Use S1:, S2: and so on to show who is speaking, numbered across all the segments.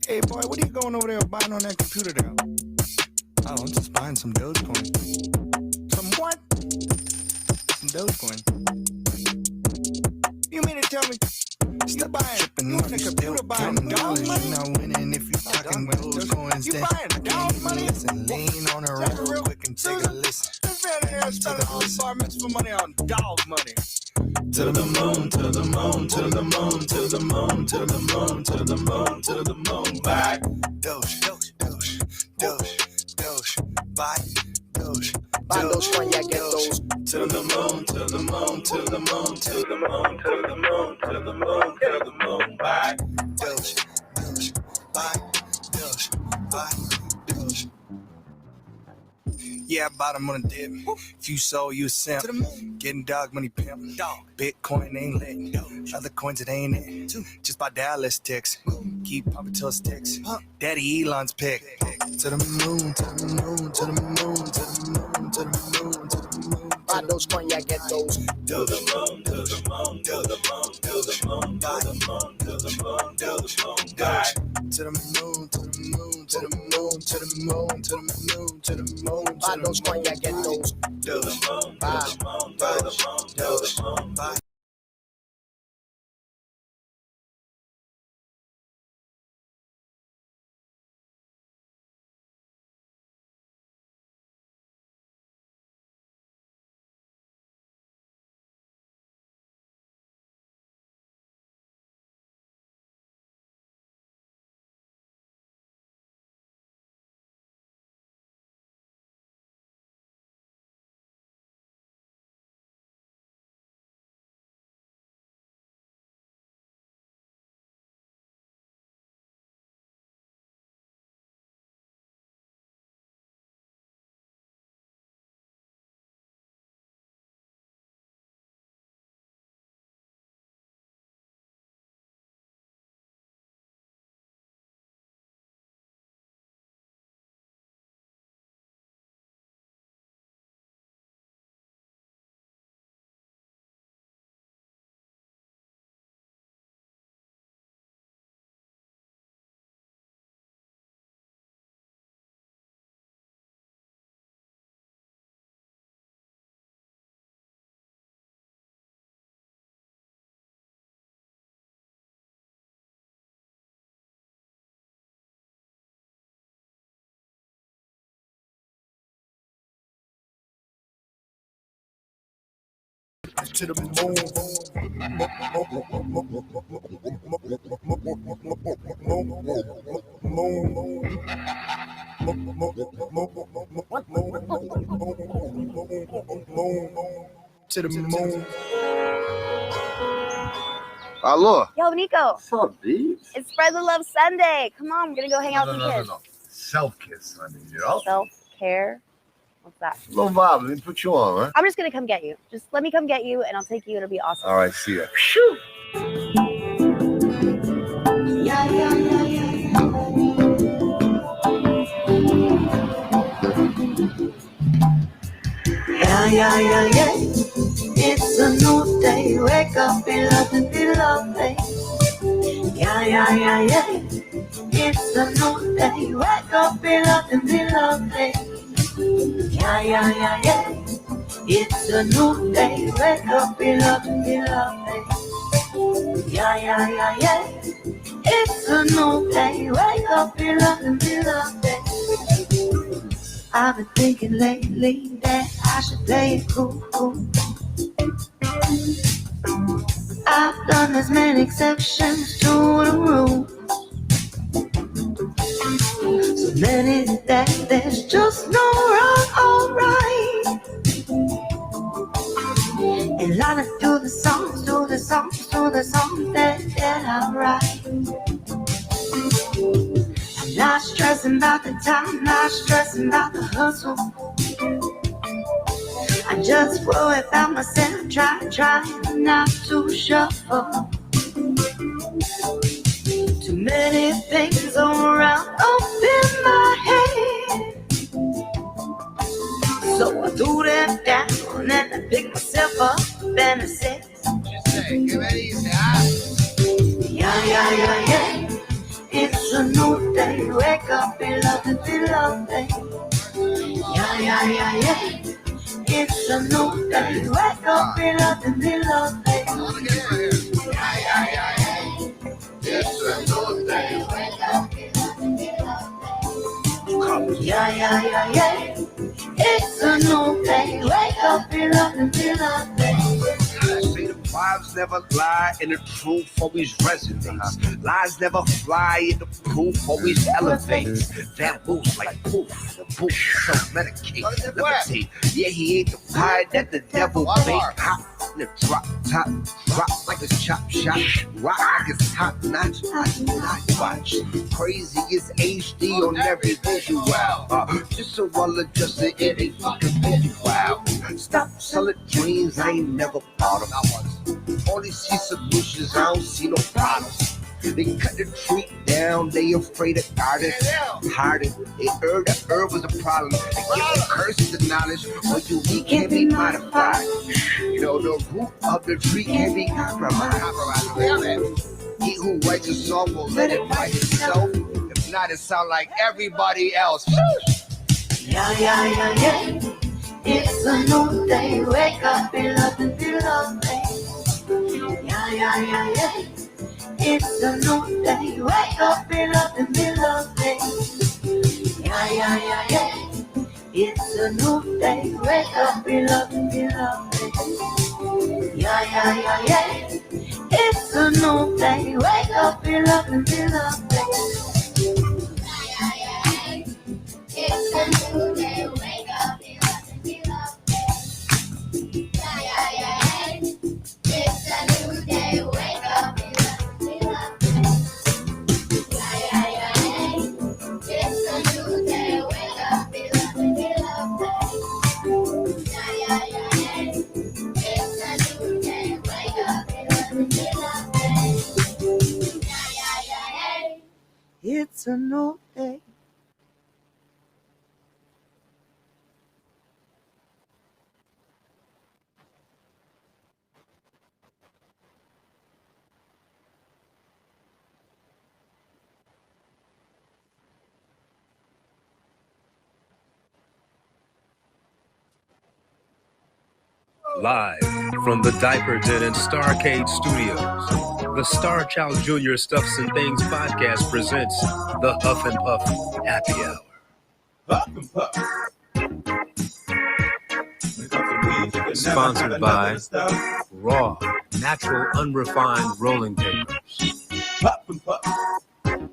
S1: Hey boy, what are you going over there buying on that computer there? Oh, I'm just buying some Dogecoin. Some what? Some Dogecoin. You mean to tell me you buying, you on the computer buying dog money?
S2: You're not winning if you talking Dogecoins.
S1: You buying dog money?
S2: Listen, lean on a real quick and take a listen.
S1: This man here spending all his apartments for money on dog money.
S2: To the moon, to the moon, to the moon, to the moon, to the moon, to the moon, to the moon, back. Doge, Doge, Doge, Doge, Doge, buy, Doge, Doge,
S3: yeah, get those.
S2: To the moon, to the moon, to the moon, to the moon, to the moon, to the moon, to the moon, back. Doge, Doge, buy, Doge, buy, Doge. Yeah, I bought them on a dip. If you sold, you a simp. Getting dog money pimp. Dog. Bitcoin ain't lit. Other coins it ain't it. Just buy Dallas ticks. Keep popping till it sticks. Daddy Elon's pick. To the moon, to the moon, to the moon, to the moon, to the moon, to the moon.
S3: Buy those coins, yeah, get those.
S2: To the moon, to the moon, to the moon, to the moon, to the moon, to the moon, to the moon, back. To the moon, to the moon, to the moon, to the moon, to the moon, to the moon.
S3: Buy those coins, yeah, get those.
S2: To the moon, to the moon, to the moon, to the moon, back.
S3: To the moon. To the moon.
S4: Alô?
S5: Yo, Nico.
S4: What's up, B?
S5: It's Spread the Love Sunday. Come on, we're gonna go hang out with the kids.
S4: No. Self-kiss, honey, you know?
S5: Self-care. What's that?
S4: No vibe. Let me put you on, huh?
S5: I'm just gonna come get you. Just let me come get you, and I'll take you. It'll be awesome.
S4: All right, see ya.
S5: Shoo!
S6: Yeah, yeah, yeah, yeah. Yeah, yeah, yeah, yeah. It's a new day. Wake up, be loving, be lovely. Yeah, yeah, yeah, yeah. It's a new day. Wake up, be loving, be lovely. Yeah, yeah, yeah, yeah. It's a new day. Wake up, be loving, be lovely. Yeah, yeah, yeah, yeah. It's a new day. Wake up, be loving, be lovely. I've been thinking lately that I should play it cool. I've done as many exceptions to the rule. So many that there's just no wrong or right. And I do the songs that I write. I'm not stressing about the time, not stressing about the hustle. I just worry about myself, trying not to shuffle. Too many things around up in my head. So I threw them down and I picked myself up and I said, yeah, yeah, yeah, yeah. It's It's a new day, wake up, beloved. Yeah, yeah, yeah, yeah. It's a new day, wake up, beloved. Yeah, yeah, yeah, yeah. It's a new day, wake up, yeah, yeah, yeah, yeah. It's a new day, wake up, beloved.
S7: Say the vibes never lie and the truth always resonates. Lies never fly and the proof always elevates. That moves like poof, the poof self-medicate, levitate. Yeah, he ate the pie that the devil baked. Hot in the drop top, drop like a chop shop. Rock like it's top notch, watch. Crazy as HD on every visual. Just so well adjusted, it ain't fucking visual. Stop selling dreams, I ain't never bought them. Only see solutions, I don't see no problems. They cut the tree down, they afraid of garden. Harden, they heard the herb was a problem. They give a curse to knowledge, but you weak can't be modified. You know, the root of the tree can't be compromised. He who writes a song will let it write itself. If not, it sound like everybody else.
S6: Yeah, yeah, yeah, yeah. It's a new day, wake up, beloved. Yeah, yeah, yeah, yeah. It's a new day, wake up, beloved. Yeah, yeah, yeah, yeah. It's a new day, wake up, beloved. Yeah, yeah, yeah, yeah. It's a new day, wake up, beloved. It's a new day, wake up, beloved. Yeah, yeah, yeah. It's a new day, wake up, beloved. Yeah, yeah, yeah. It's a new day, wake up, beloved. Yeah, yeah, yeah. It's a new day, wake up, beloved. Yeah, yeah, yeah. It's a new day.
S8: Live from the Diaper Den and Starcade Studios, the Starchildjr Stuffs and Things podcast presents the Huff and Puff Happy Hour.
S9: Huff and Puff.
S8: Sponsored by Raw, Natural Unrefined Rolling Papers.
S9: Huff and Puff. When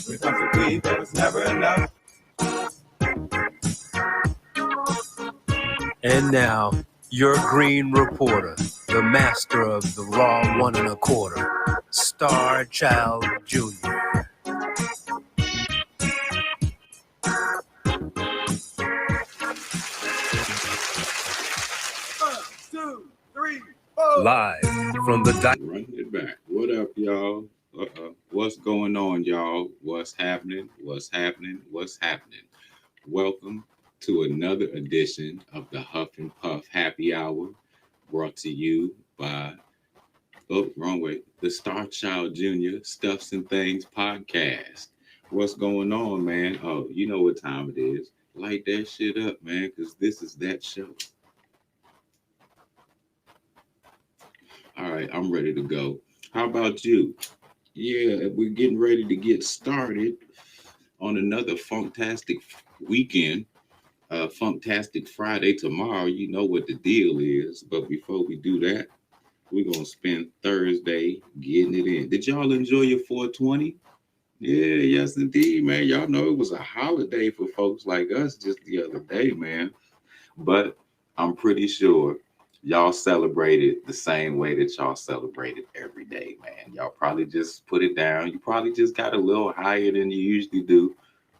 S9: it comes to weed, but it's never enough.
S8: And now, your green reporter, the master of the raw 1 1/4, Starchild Jr.
S9: 1, 2, 3, 4.
S8: Live from the
S10: Run it back. What up, y'all? What's going on, y'all? What's happening? What's happening? What's happening? Welcome to another edition of the Huff and Puff Happy Hour, brought to you by, wrong way, the Starchildjr Stuffs and Things podcast. What's going on, man? Oh, you know what time it is. Light that shit up, man, because this is that show. All right, I'm ready to go. How about you? Yeah, we're getting ready to get started on another funktastic weekend. Funktastic Friday tomorrow. You know what the deal is. But before we do that, we're going to spend Thursday getting it in. Did y'all enjoy your 420? Yeah, yes, indeed, man. Y'all know it was a holiday for folks like us just the other day, man. But I'm pretty sure y'all celebrated the same way that y'all celebrated every day, man. Y'all probably just put it down. You probably just got a little higher than you usually do.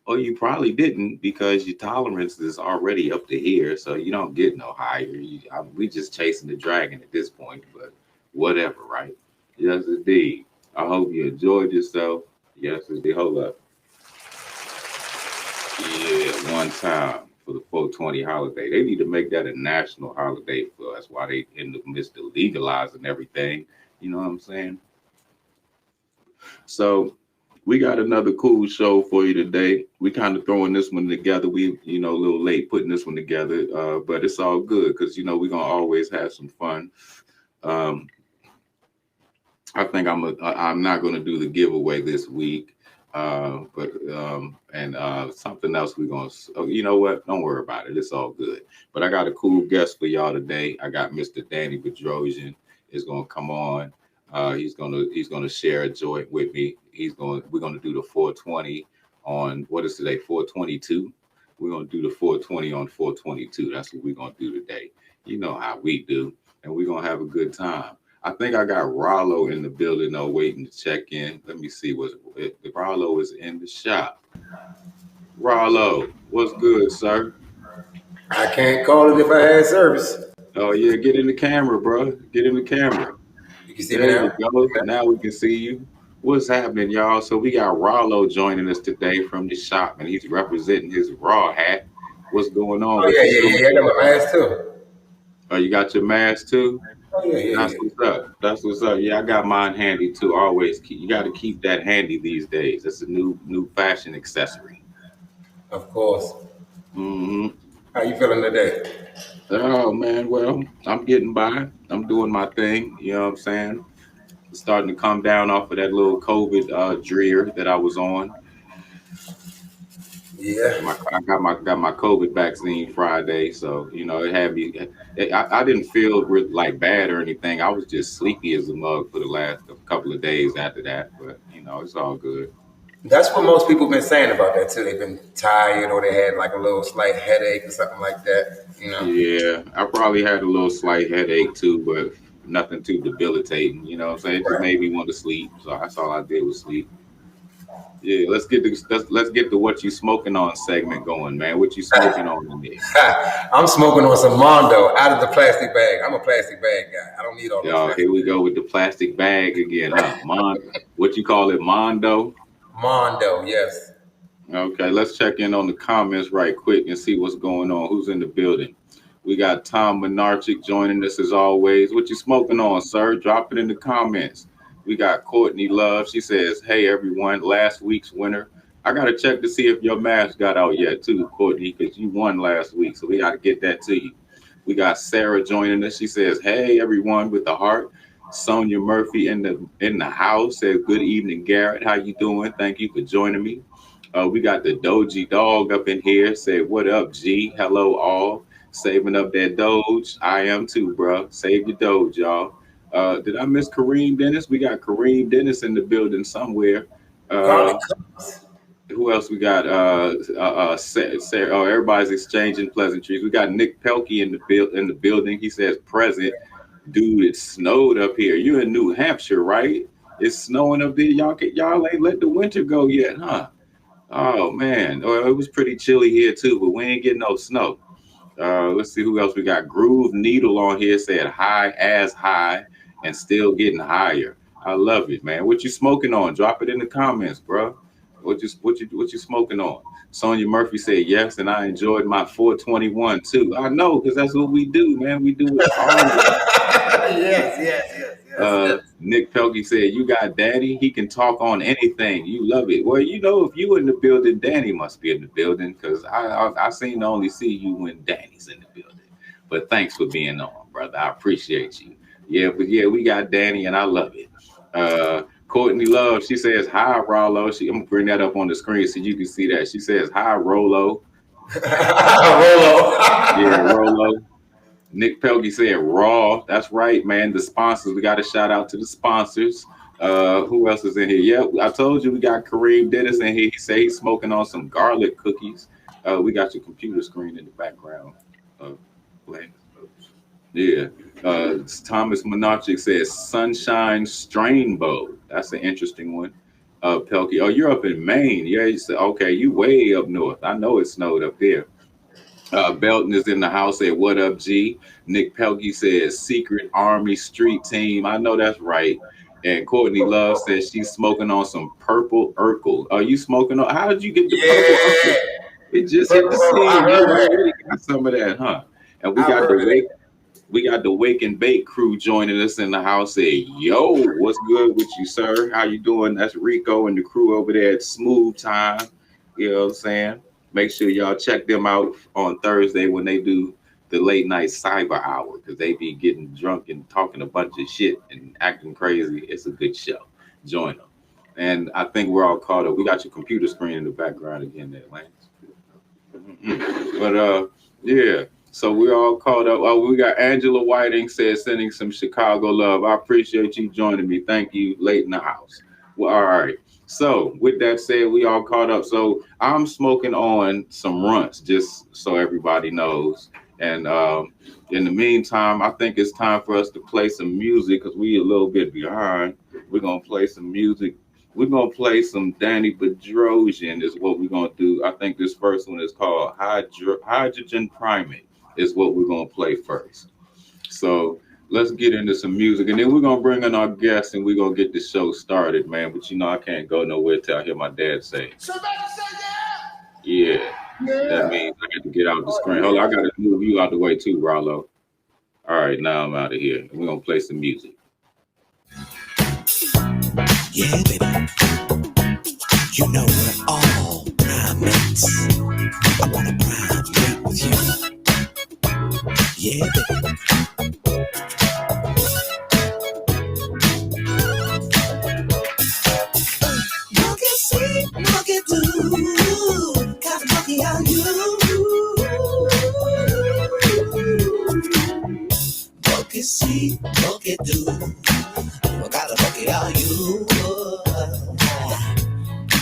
S10: Or you probably didn't because your tolerance is already up to here, so you don't get no higher. We just chasing the dragon at this point, but whatever, right? Yes, indeed. I hope you enjoyed yourself. Yes, indeed. Hold up. Yeah, one time for the 420 holiday. They need to make that a national holiday for us while they in the midst of legalizing everything. You know what I'm saying? So We got another cool show for you today. We kind of throwing this one together. We, a little late putting this one together, but it's all good because we're gonna always have some fun. I think I'm not gonna do the giveaway this week, but something else we're gonna. Oh, you know what? Don't worry about it. It's all good. But I got a cool guest for y'all today. I got Mr. Danny Bedrosian is gonna come on. He's gonna share a joint with me. We're gonna do the 420 on what is today? 422. We're gonna do the 420 on 422. That's what we're gonna do today. You know how we do, and we're gonna have a good time. I think I got Rollo in the building though, waiting to check in. Let me see if Rollo is in the shop. Rollo, what's good, sir?
S11: I can't call it if I had service.
S10: Oh yeah, get in the camera, bro. Get in the camera.
S11: You can see me now.
S10: You go. Now we can see you. What's happening, y'all? So we got Rollo joining us today from the shop, and he's representing his Raw hat. What's going on?
S11: Oh yeah. I got my mask too.
S10: Oh, you got your mask too?
S11: Oh yeah.
S10: That's what's up. That's what's up. Yeah, I got mine handy too. Always you got to keep that handy these days. It's a new fashion accessory.
S11: Of course.
S10: Mm-hmm.
S11: How you feeling today?
S10: Oh man, well, I'm getting by. I'm doing my thing. You know what I'm saying? Starting to come down off of that little COVID drear that I was on.
S11: Yeah.
S10: I got my COVID vaccine Friday, so it had me. I didn't feel like bad or anything. I was just sleepy as a mug for the last couple of days after that, but it's all good.
S11: That's what most people been saying about that too. They've been tired or they had like a little slight headache or something like that.
S10: Yeah, I probably had a little slight headache too, but nothing too debilitating. You know what I'm saying? It just made me want to sleep, so that's all I did was sleep. Yeah, let's get the what you smoking on segment going, man. What you smoking on in there?
S11: I'm smoking on some Mondo out of the plastic bag. I'm a plastic bag guy. I don't need all this.
S10: Y'all, here we go with the plastic bag again, huh? What you call it, Mondo?
S11: Mondo, yes.
S10: Okay, let's check in on the comments right quick and see what's going on. Who's in the building? We got Tom Menarchik joining us as always. What you smoking on, sir? Drop it in the comments. We got Courtney Love. She says, hey, everyone, last week's winner. I got to check to see if your mask got out yet, too, Courtney, because you won last week, so we got to get that to you. We got Sarah joining us. She says, hey, everyone, with the heart. Sonia Murphy in the house says, good evening, Garrett. How you doing? Thank you for joining me. We got the Doji Dog up in here. Said, what up, G? Hello, all. Saving up that Doge. I am too, bro. Save your Doge, y'all. Did I miss Kareem Dennis? We got Kareem Dennis in the building somewhere. Who else we got? Sarah. Oh, everybody's exchanging pleasantries. We got Nick Pelkey in the building. He says present. Dude, it snowed up here. You're in New Hampshire, right? It's snowing up there. Y'all ain't let the winter go yet, huh? Oh man. Well, it was pretty chilly here too, but we ain't getting no snow. Let's see who else we got. Groove Needle on here said high and still getting higher. I love it, man. What you smoking on? Drop it in the comments, bro. What you smoking on? Sonia Murphy said yes, and I enjoyed my 421 too. I know, because that's what we do, man. We do it all. Yes. Nick Pelkey said, you got Daddy. He can talk on anything. You love it. Well, if you in the building, Danny must be in the building, because I seem to only see you when Danny's in the building. But thanks for being on, brother. I appreciate you. Yeah, we got Danny, and I love it. Courtney Love, she says, hi, Rollo. I'm going to bring that up on the screen so you can see that. She says, hi, Rollo. Yeah, Rollo. Nick Pelkey said, raw. That's right, man. The sponsors. We got a shout out to the sponsors. Who else is in here? Yeah, I told you we got Kareem Dennis in here. He said he's smoking on some garlic cookies. We got your computer screen in the background. Yeah. Thomas Monarchic says Sunshine Strainbow. That's an interesting one. Pelkey. Oh, you're up in Maine. Yeah, you said, okay, you way up north. I know it snowed up there. Belton is in the house. Said, what up, G? Nick Pelkey says Secret Army Street Team. I know that's right. And Courtney Love says she's smoking on some purple Urkel. Are you smoking on? How did you get the purple Urkel? It just hit the scene. You already got some of that, huh? And we got the We got the Wake and Bake crew joining us in the house. Say, yo, what's good with you, sir? How you doing? That's Rico and the crew over there at Smooth Time. You know what I'm saying? Make sure y'all check them out on Thursday when they do the late night cyber hour, because they be getting drunk and talking a bunch of shit and acting crazy. It's a good show. Join them. And I think we're all caught up. We got your computer screen in the background again there, Lance. But yeah. So we're all caught up. Oh, we got Angela Whiting says sending some Chicago love. I appreciate you joining me. Thank you. Late in the house. Well, all right. So with that said, we all caught up. So I'm smoking on some runts, just so everybody knows. And in the meantime, I think it's time for us to play some music because we a little bit behind. We're gonna play some music. We're gonna play some Danny Bedrosian is what we're gonna do. I think this first one is called Hydrogen Primate is what we're gonna play first. So let's get into some music, and then we're gonna bring in our guests, and we're gonna get the show started, man. But you know, I can't go nowhere till I hear my dad say,
S3: Somebody say
S10: "Yeah."
S3: yeah.
S10: That means I got to get out the screen. Hold on, I gotta move you out the way too, Rollo. All right, now I'm out of here. We're gonna play some music.
S12: Yeah, baby. You know we're all primates. I wanna primate with you. Yeah, baby. Monkey see, monkey do. Kind of monkey are you? Monkey see, monkey do. What kind of monkey are you?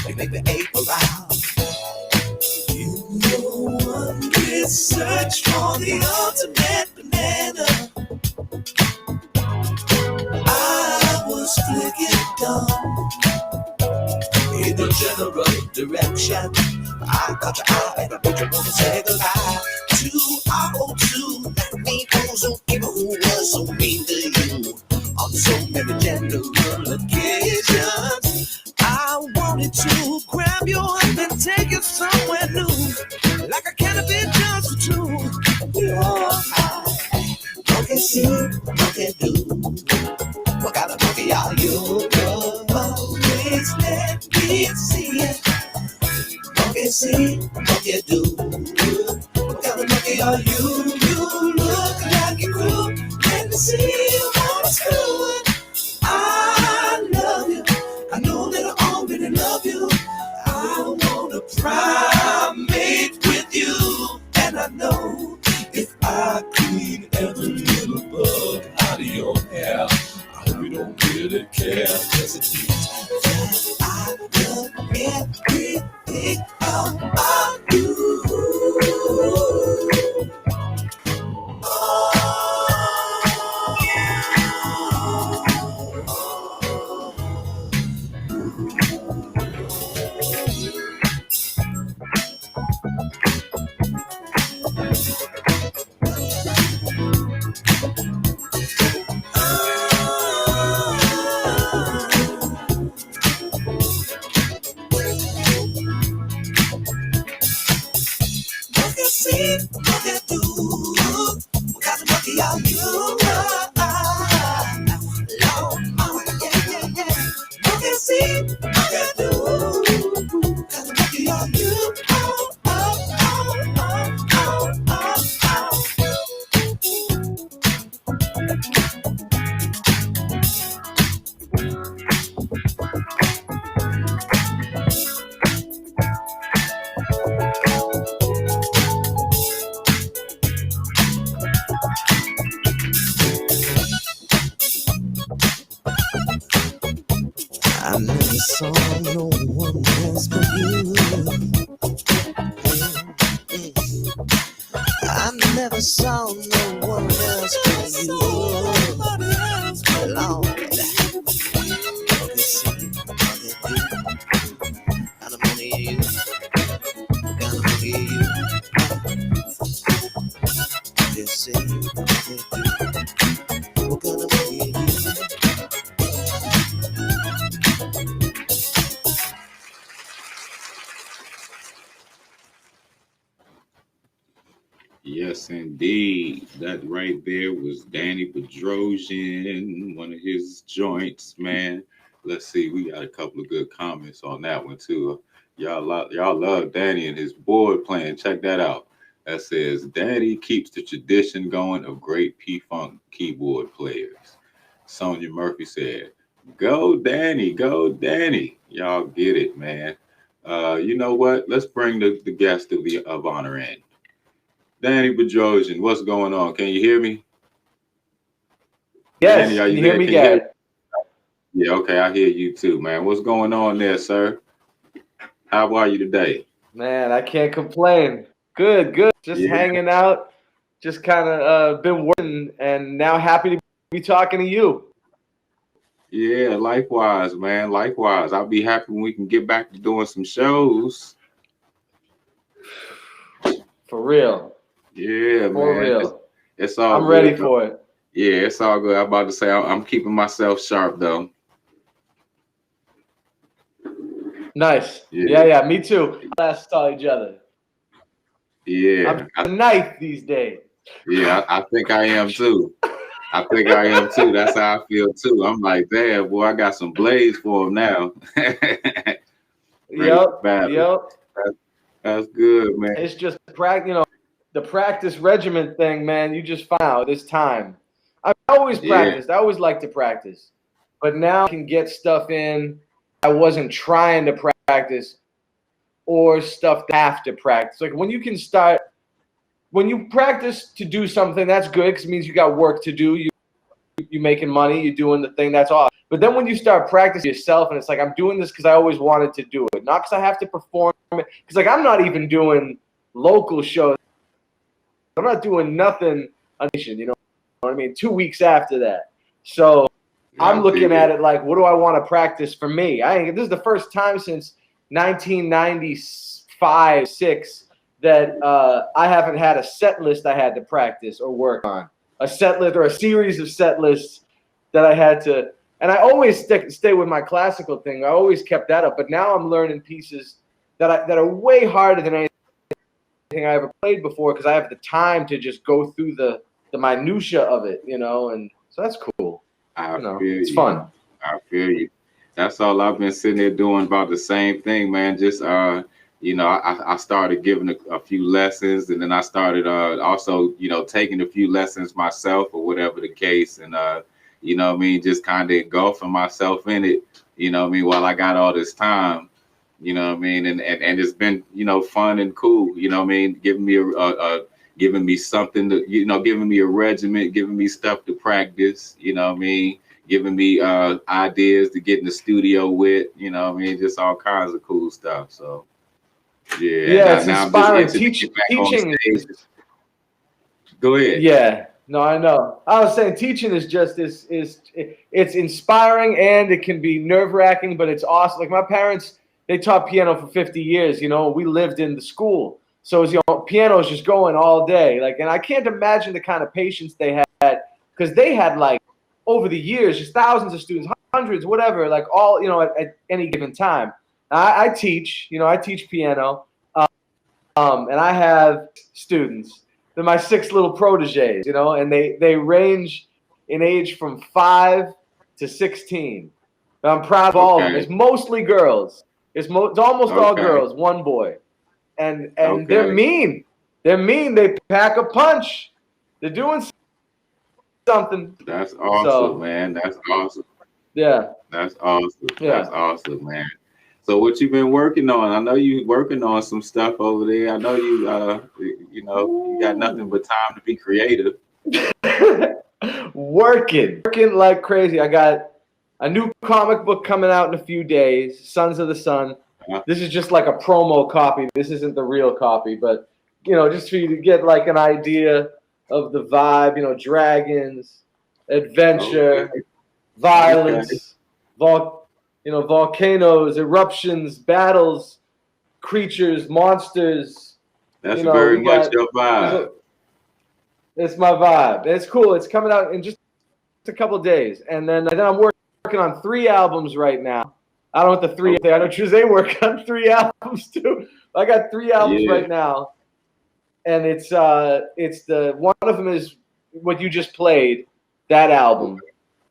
S12: You make me ache around. You know one research for the ultimate banana. I was flicking dumb in the general direction. I caught your eye and I made you wanna say goodbye to our old two. That mean ozone people who was so mean to you on so many general occasions. I wanted to grab you up and take you somewhere new, like a canopy just for two. Oh, monkey see, monkey do. What kind of monkey are you? Please let me see it. Monkey see, monkey do. What kind of monkey are you? You look like you grew. Let me see what it's doing. I love you. I know that I already love you. I wanna primate with you. And I know if I clean every little bug out of your hair, I hope you don't really care. Cause it means I love everything about you. See what they do. What kind of monkey are you? Lord, mama, yeah. Monkey see what they do. What kind of monkey are you? I never saw no one else but you. I never saw no one else but you. Lord, okay, see, okay, kind of money are you? Kind of money are you? Okay, see, okay, what kind of money are you?
S10: Yes, indeed. That right there was Danny Bedrosian, one of his joints, man. Let's see, we got a couple of good comments on that one too. Y'all love Danny and his board playing. Check that out. That says Danny keeps the tradition going of great P-Funk keyboard players. Sonia Murphy said, "Go Danny, go Danny." Y'all get it, man. You know what? Let's bring the guest of honor in. Danny Bedrosian, what's going on? Can you hear me?
S13: Yes,
S10: Danny, are
S13: can
S10: you
S13: you hear
S10: there?
S13: me,
S10: Can you hear me?
S13: Garrett?
S10: Yeah, okay, I hear you too, man. What's going on there, sir? How are you today?
S13: Man, I can't complain. Good, good. Just hanging out. Just kind of been working, and now happy to be talking to you.
S10: Yeah, likewise, man. Likewise. I'll be happy when we can get back to doing some shows.
S13: For real.
S10: Yeah,
S13: For
S10: man.
S13: real.
S10: It's all
S13: I'm
S10: good,
S13: ready
S10: though.
S13: for it.
S10: Yeah, it's all good. I'm about to say I'm keeping myself sharp though.
S13: Nice.
S10: Yeah.
S13: Yeah, me too. Last saw each other.
S10: Yeah.
S13: I'm a knife these days.
S10: Yeah, I think I am too. I think I am too. That's how I feel too. I'm like, damn, boy, I got some blades for him now.
S13: Yep.
S10: That's good, man.
S13: It's just the practice regimen thing, man. You just find out this time. I've always practiced. I always like to practice, but now I can get stuff in I wasn't trying to practice, or stuff that I have to practice. Like when you practice to do something, that's good because it means you got work to do. You making money, you're doing the thing, that's awesome. But then when you start practicing yourself, and it's like, I'm doing this because I always wanted to do it, not because I have to perform it. Because like I'm not even doing local shows. I'm not doing nothing on Nation, you know what I mean? 2 weeks after that. So I'm looking at it like, what do I want to practice for me? This is the first time since 1995, 6 that I haven't had a set list I had to practice or work on. A set list or a series of set lists that I had to, and I always stay with my classical thing. I always kept that up, but now I'm learning pieces that are way harder than anything I ever played before because I have the time to just go through the minutia of it, you know, and so that's cool. It's fun.
S10: I feel you. That's all I've been sitting there doing, about the same thing, man. Just you know, I started giving a few lessons, and then I started also, you know, taking a few lessons myself or whatever the case, and you know what I mean, just kind of engulfing myself in it, you know what I mean, while I got all this time, you know what I mean, and it's been, you know, fun and cool, you know what I mean, giving me something to, you know, giving me a regiment, giving me stuff to practice, you know what I mean, giving me ideas to get in the studio with, you know what I mean, just all kinds of cool stuff. So
S13: yeah, it's inspiring. Teaching.
S10: Go ahead.
S13: Yeah, no, I know. I was saying teaching is just it's inspiring, and it can be nerve-wracking, but it's awesome. Like my parents, they taught piano for 50 years. You know, we lived in the school, so it was, you know, piano is just going all day. Like, and I can't imagine the kind of patience they had because they had like over the years just thousands of students, hundreds, whatever, like all, you know, at any given time. I teach, you know, I teach piano, and I have students. They're my 6 little proteges, you know, and they range in age from 5 to 16. And I'm proud of all of them. It's mostly girls. It's almost all girls, one boy, and they're mean. They're mean. They pack a punch. They're doing something.
S10: That's awesome, man. That's awesome.
S13: Yeah.
S10: That's awesome.
S13: Yeah.
S10: That's awesome, man. So what you been working on? I know you working on some stuff over there. I know you you know, you got nothing but time to be creative.
S13: working like crazy. I got a new comic book coming out in a few days, Sons of the Sun. This is just like a promo copy. This isn't the real copy, but you know, just for you to get like an idea of the vibe, you know, dragons, adventure, violence, volcanoes, eruptions, battles, creatures, monsters.
S10: That's, you know, very much your vibe.
S13: It's my vibe. It's cool. It's coming out in just a couple of days, and then I'm working on 3 albums right now. I don't know what the 3. I know Jose work on 3 albums too. I got 3 albums right now, and it's the one of them is what you just played, that album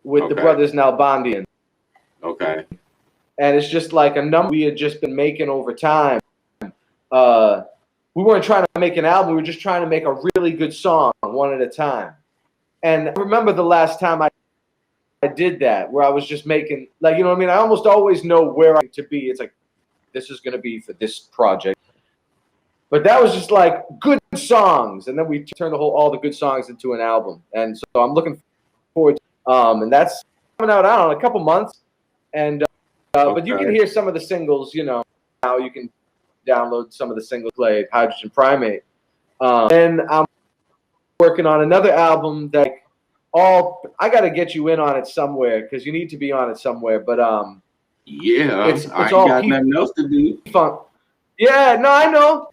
S13: with the brothers Nalbandian.
S10: Okay.
S13: And it's just like a number we had just been making over time. We weren't trying to make an album. We were just trying to make a really good song one at a time. And I remember the last time I did that, where I was just making, like, you know what I mean? I almost always know where I need to be. It's like, this is going to be for this project. But that was just like good songs. And then we turned all the good songs into an album. And so I'm looking forward to and that's coming out, I don't know, in a couple months. And but you can hear some of the singles, you know, now you can download some of the singles played, Hydrogen Primate. And I'm working on another album that I got to get you in on it somewhere because you need to be on it somewhere. But
S10: yeah,
S13: it's
S10: I ain't
S13: all
S10: got nothing else to do.
S13: Funk. Yeah, no, I know.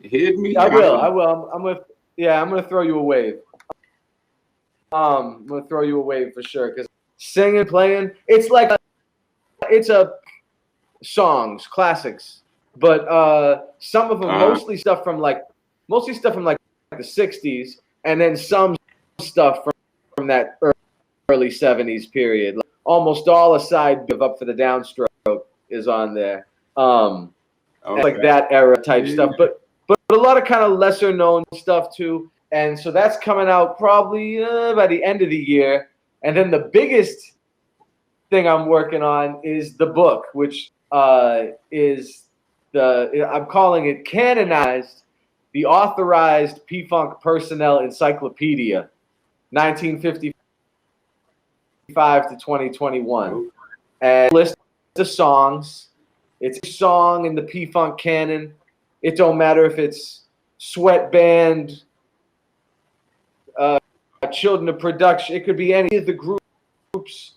S10: Hit me.
S13: I will. I'm gonna throw you a wave. I'm gonna throw you a wave for sure because singing, playing, it's like it's a songs, classics, but some of them mostly stuff from like the 60s, and then some stuff from that early 70s period. Like, almost all a side of Up for the Downstroke is on there. Like that era type stuff, but a lot of kind of lesser known stuff too. And so that's coming out probably by the end of the year. And then the biggest thing I'm working on is the book, which is I'm calling it Canonized, the Authorized P-Funk Personnel Encyclopedia, 1955 to 2021. And list the songs. It's a song in the P-Funk canon. It don't matter if it's Sweat Band, Children of Production. It could be any of the groups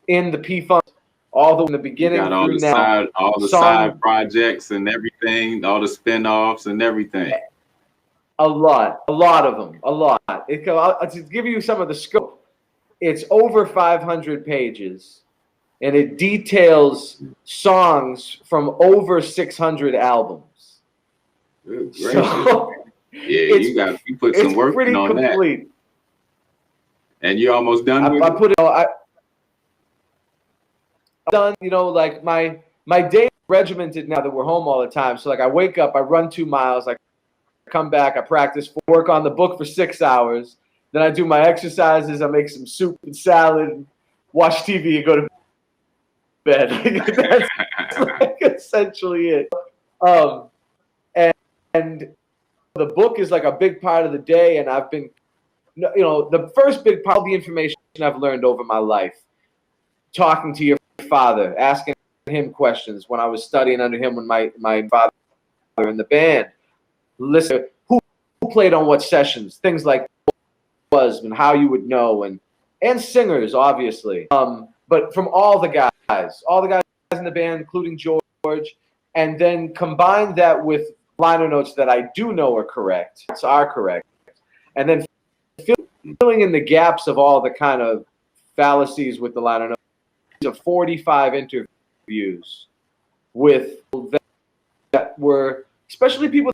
S13: in the P-Funk, all the in the beginning
S10: got all
S13: through
S10: the
S13: now.
S10: side projects and everything, all the spin-offs and everything.
S13: A lot of them, a lot. I'll to give you some of the scope. It's over 500 pages, and it details songs from over 600 albums.
S10: Good
S13: So,
S10: yeah, you put some work in on complete. That. And you're almost done with it?
S13: I'm done, you know, like my day regimented now that we're home all the time. So like I wake up, I run 2 miles, I come back, I practice, work on the book for 6 hours. Then I do my exercises, I make some soup and salad, watch TV, and go to bed. That's like essentially it. And the book is like a big part of the day, and I've been, you know, the first big part of the information I've learned over my life, talking to your father, asking him questions when I was studying under him when my father in the band. Listen, who played on what sessions, things like was and how you would know, and singers obviously. But from all the guys in the band, including George, and then combine that with liner notes that I do know are correct, and then filling in the gaps of all the kind of fallacies with the liner notes. Of 45 interviews with that were, especially people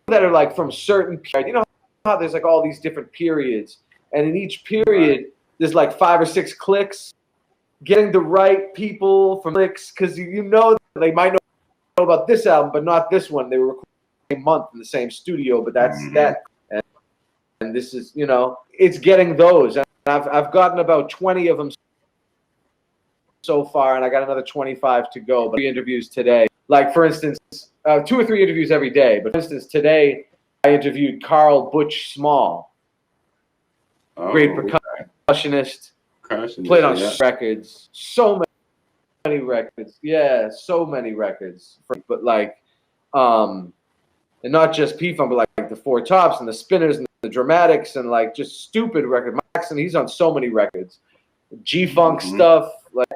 S13: that are like from certain periods. You know how there's like all these different periods, and in each period there's like 5 or 6 clicks. Getting the right people from clicks, because you know they might know about this album, but not this one. They were recording the same month in the same studio, but that's that. And this is, you know, it's getting those. And I've gotten about 20 of them so far, and I got another 25 to go. But 3 interviews today. Like, for instance, 2 or 3 interviews every day. But for instance, today I interviewed Carl Butch Small, great percussionist, played on records, so many records. Yeah, so many records. But like, and not just P-Funk, but like the Four Tops and the Spinners and the Dramatics and like just stupid records. Maxon, he's on so many records. G-Funk stuff. Like,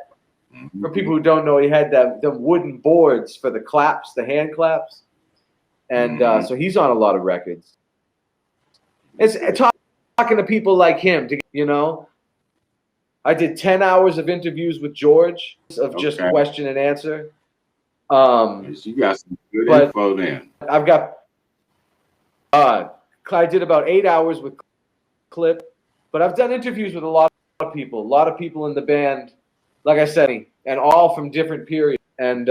S13: for people who don't know, he had them wooden boards for the claps, the hand claps. And so he's on a lot of records. It's talking to people like him, you know. I did 10 hours of interviews with George of just question and answer. You
S10: got some good info then.
S13: I've got I did about 8 hours with Clip, but I've done interviews with a lot of people in the band, like I said, and all from different periods. And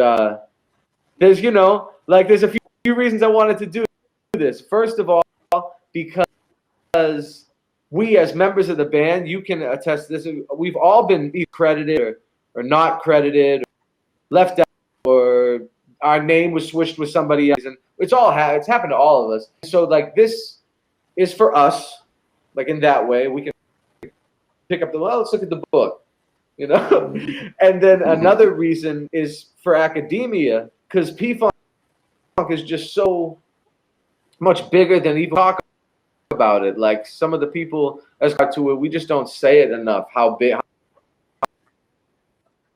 S13: there's, there's a few reasons I wanted to do this. First of all, because we as members of the band, you can attest to this, we've all been either credited or not credited, or left out, or our name was switched with somebody else. And it's happened to all of us. So like this is for us, like in that way, we can pick up let's look at the book, And then another reason is for academia, because P-Funk is just so much bigger than even talk about it. Like some of the people as to it, we just don't say it enough, how big,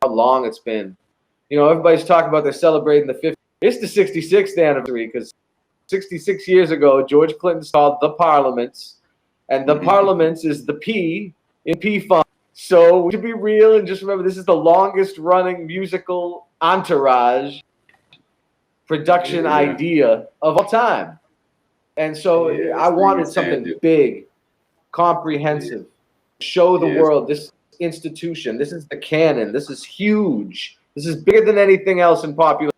S13: how long it's been. Everybody's talking about they're celebrating the 50th. It's the 66th anniversary, because 66 years ago, George Clinton saw the Parliaments, and the Parliaments is the P in P-Funk. So we should be real and just remember this is the longest running musical entourage production idea of all time. And so I wanted something big, comprehensive, show the world this institution. This is the canon. This is huge. This is bigger than anything else in popular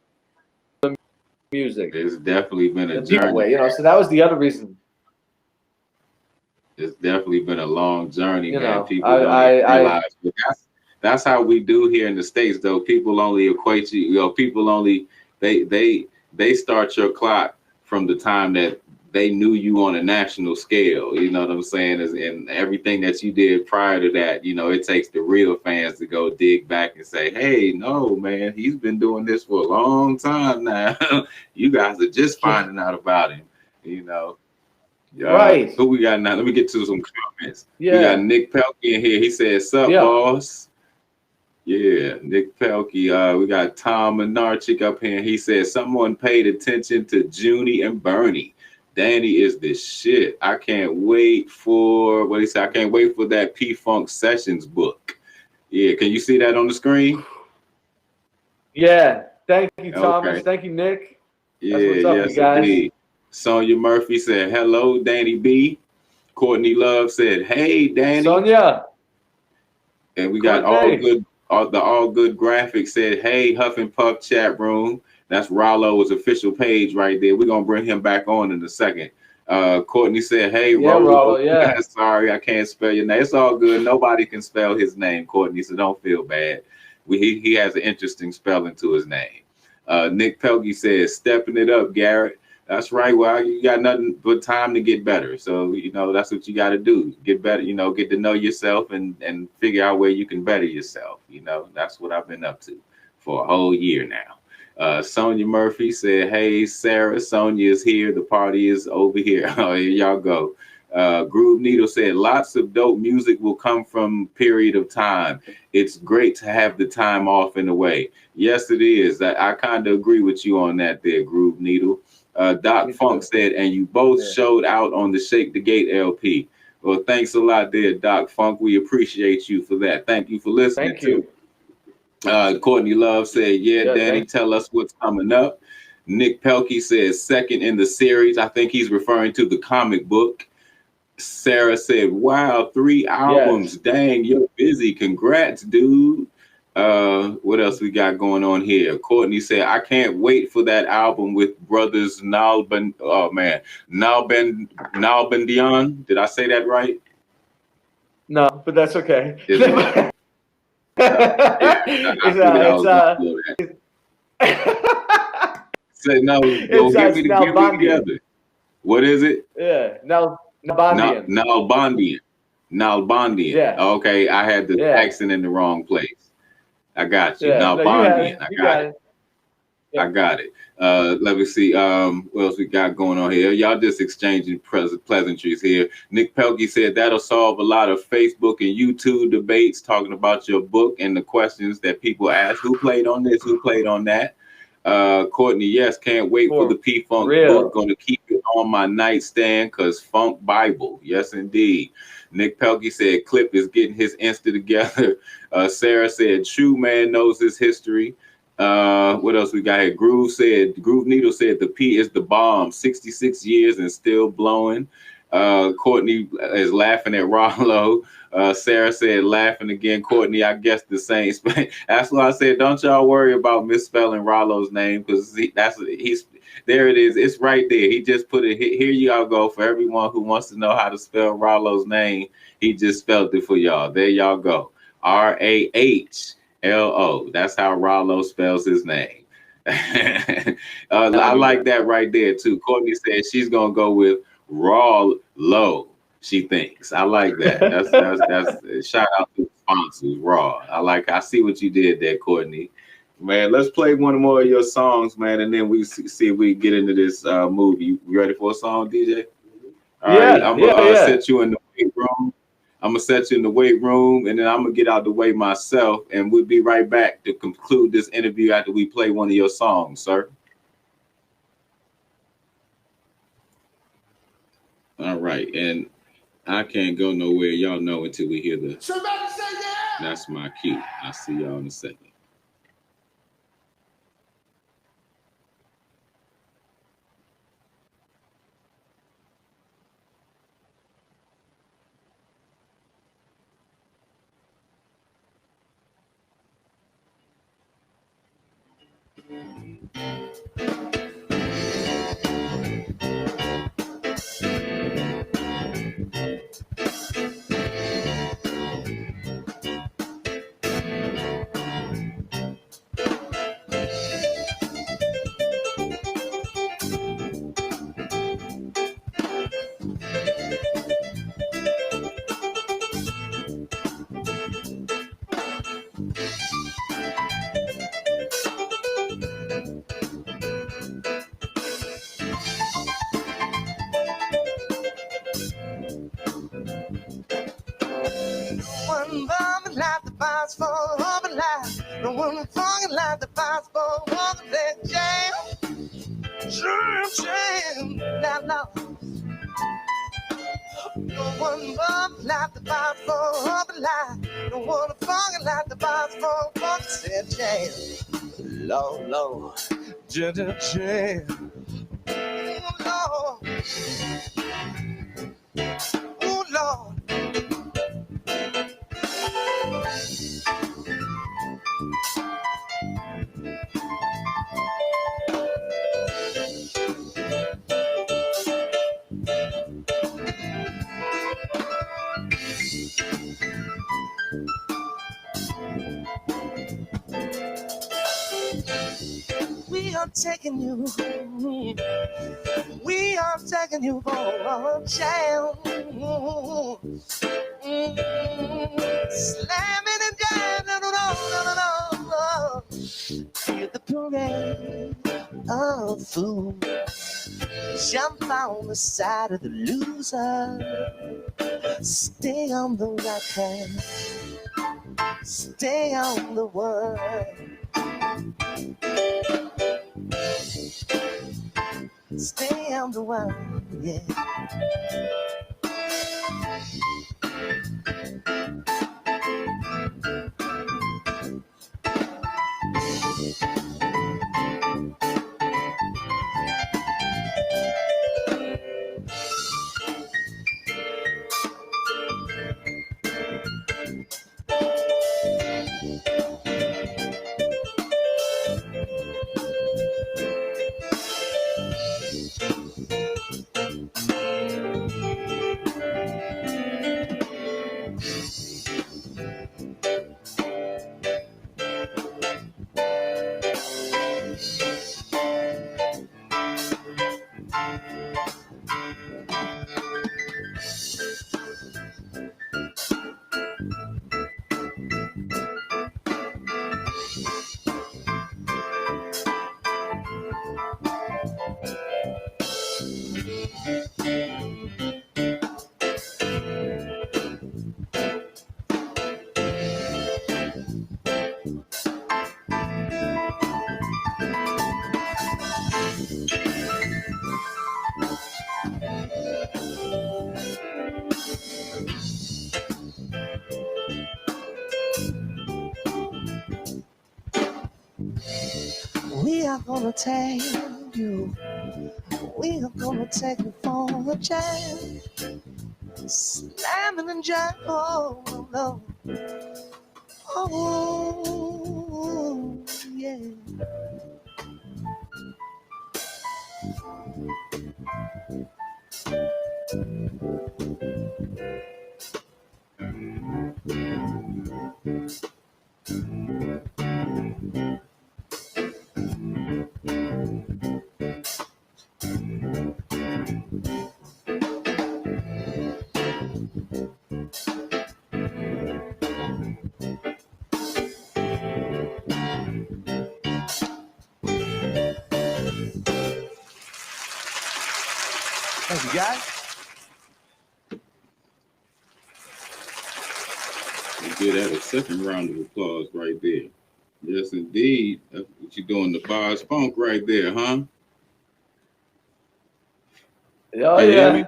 S13: music.
S10: It's definitely been a journey.
S13: So that was the other reason.
S10: It's definitely been a long journey, man. People don't realize. But that's how we do here in the States, though. People only equate you. People only they start your clock from the time that they knew you on a national scale. You know what I'm saying? And everything that you did prior to that, it takes the real fans to go dig back and say, hey, no, man, he's been doing this for a long time now. You guys are just finding out about him,
S13: Right.
S10: Who we got now? Let me get to some comments.
S13: Yeah.
S10: We got Nick Pelkey in here. He said, sup, boss? Yeah, Nick Pelkey. We got Tom Menarchik up here. He said, someone paid attention to Junie and Bernie. Danny is the shit. I can't wait for, what he said, I can't wait for that P-Funk Sessions book. Yeah, can you see that on the screen?
S13: Yeah, thank you, Thomas. Okay. Thank you, Nick.
S10: Yeah, yes, indeed. Sonia Murphy said, hello, Danny B. Courtney Love said, hey, Danny.
S13: Sonia.
S10: And we got All Good Graphics said, hey, Huff and Puff chat room. That's Rollo's official page right there. We're going to bring him back on in a second. Courtney said, hey, Rollo.
S13: Yeah.
S10: Sorry, I can't spell your name. It's all good. Nobody can spell his name, Courtney, so don't feel bad. He has an interesting spelling to his name. Nick Pelkey says, stepping it up, Garrett. That's right. Well, you got nothing but time to get better. So, that's what you got to do. Get better, get to know yourself and figure out where you can better yourself. That's what I've been up to for a whole year now. Sonia Murphy said, hey, Sarah, Sonia is here. The party is over here. Oh, here y'all go. Groove Needle said, lots of dope music will come from period of time. It's great to have the time off in a way. Yes, it is. I kind of agree with you on that there, Groove Needle. Doc Funk said, and you both showed out on the Shake the Gate LP. Well, thanks a lot there, Doc Funk. We appreciate you for that. Thank you for listening.
S13: Thank you.
S10: Courtney Love said, yeah, Danny, tell us what's coming up. Nick Pelkey says, second in the series. I think he's referring to the comic book. Sarah said, wow, 3 albums. Yes. Dang, you're busy. Congrats, dude. What else we got going on here? Courtney said, I can't wait for that album with brothers Nalbandian. Did I say that right?
S13: No, but that's okay.
S10: Say no, give me together. What is it?
S13: Yeah, Nalbandian.
S10: Yeah. Okay, I had the accent in the wrong place. I got you. Nalbandian. I got it. Let me see. What else we got going on here? Y'all just exchanging pleasantries here. Nick Pelkey said that'll solve a lot of Facebook and YouTube debates talking about your book and the questions that people ask. Who played on this? Who played on that? Courtney, yes, can't wait for the P-Funk book. Going to keep it on my nightstand because Funk Bible. Yes, indeed. Nick Pelkey said Clip is getting his Insta together. Sarah said True Man knows his history. What else we got here? Groove Needle said the P is the bomb. 66 years and still blowing. Courtney is laughing at Rollo. Sarah said laughing again. Courtney, I guess the same. That's why I said don't y'all worry about misspelling Rollo's name, because he's there. It is. It's right there. He just put it here. Y'all go for everyone who wants to know how to spell Rollo's name. He just spelled it for y'all. There y'all go. RAHLO. That's how Rollo spells his name. I like that right there too. Courtney said she's gonna go with Raw-Lo. She thinks. I like that. That's shout out to the sponsors. Raw. I see what you did there, Courtney. Man, let's play one more of your songs, man, and then we see if we get into this movie. You ready for a song, DJ? All right. I'm gonna set you in the weight room. I'm gonna set you in the weight room, and then I'm gonna get out the way myself, and we'll be right back to conclude this interview after we play one of your songs, sir. All right, and I can't go nowhere, y'all know, until we hear the. Somebody say yeah. That's my cue. I'll see y'all in a second.
S2: One bomb like the boss for over life. No one fucking like the boss for over that jam. Jam. Now. No one bomb like the boss for over life. No one fucking like the boss for over that jam. Low. Jam. Ooh, Lord. We are taking you for a jam. Slamming and jamming, no. Feel the parade of fools. Jump on the side of the loser. Stay on the right path. Stay on the word. Stay on the word, yeah.
S12: are gonna take you. We are gonna take you for a jam. Slamming and jam. Oh, no. Oh, yeah.
S2: Thank you, guys.
S10: We get that a second round of applause right there. Yes, indeed. That's what you're doing, the bars funk right there, huh?
S13: Oh,
S10: Can you hear
S13: yeah.
S10: me?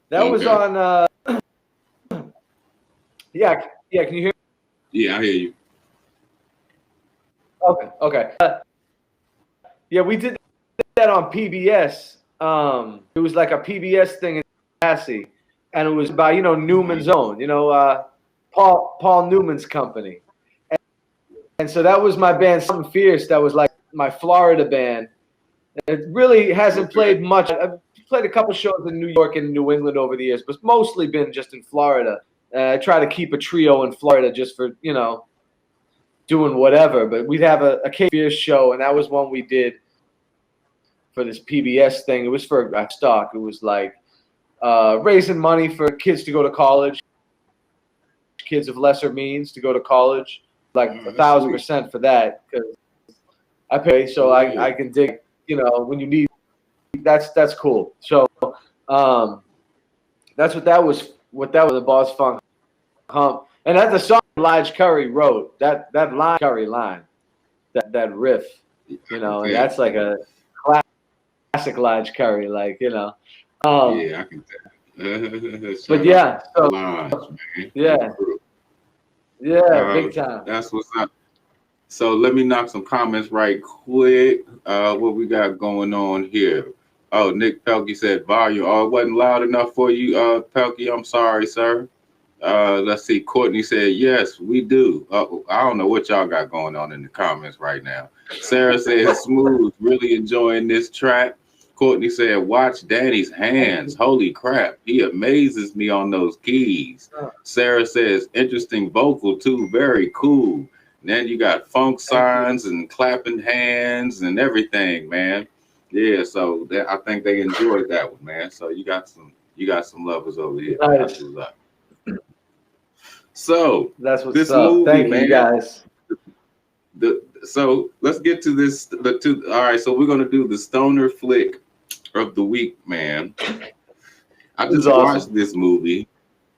S13: That was
S10: Okay.
S13: on, yeah, can you hear me?
S10: Yeah, I hear you.
S13: Okay. Yeah, we did that on PBS. It was like a PBS thing in Tallahassee, and it was by, Newman's Own, Paul Newman's company. And so that was my band, Something Fierce. That was like my Florida band. It really hasn't played much. I've played a couple shows in New York and New England over the years, but mostly been just in Florida. I try to keep a trio in Florida just for, doing whatever. But we'd have a Cape Fierce show, and that was one we did for this PBS thing. It was for stock. It was like raising money for kids to go to college, kids of lesser means to go to college. Like 1,000% for that, because I pay, so I can dig. When you need, that's cool. So that's what that was. The Boss Funk Hump, and that's the song Lige Curry wrote. That Lige Curry line, that riff, and that's like a classic Lige Curry,
S10: Yeah, I can tell.
S13: But yeah, so,
S10: Lige,
S13: big time.
S10: That's what's up. So let me knock some comments right quick. What we got going on here? Oh, Nick Pelkey said volume. Oh, it wasn't loud enough for you, Pelkey. I'm sorry, sir. Let's see. Courtney said, yes, we do. I don't know what y'all got going on in the comments right now. Sarah said, smooth. Really enjoying this track. Courtney said, watch Danny's hands. Holy crap. He amazes me on those keys. Sarah says, interesting vocal too. Very cool. And then you got funk signs and clapping hands and everything, man. Yeah, so I think they enjoyed that one, man. So you got some lovers over here. That's what's up. So
S13: that's what's
S10: this
S13: up.
S10: movie,
S13: Thank
S10: man,
S13: you guys.
S10: So let's get to this. All right, so we're gonna do the stoner flick of the week, man. I just watched this movie.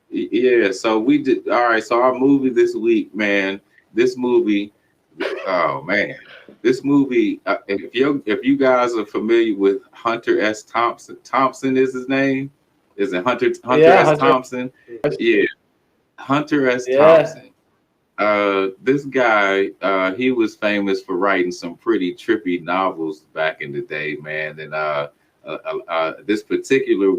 S10: Yeah, so we did. All right, so our movie this week, man. This movie. Oh man, this movie. If you guys are familiar with Hunter S. Thompson, Thompson is his name. Is it Hunter S. Thompson? Yeah, Hunter S. Thompson. This guy, he was famous for writing some pretty trippy novels back in the day, man. And this particular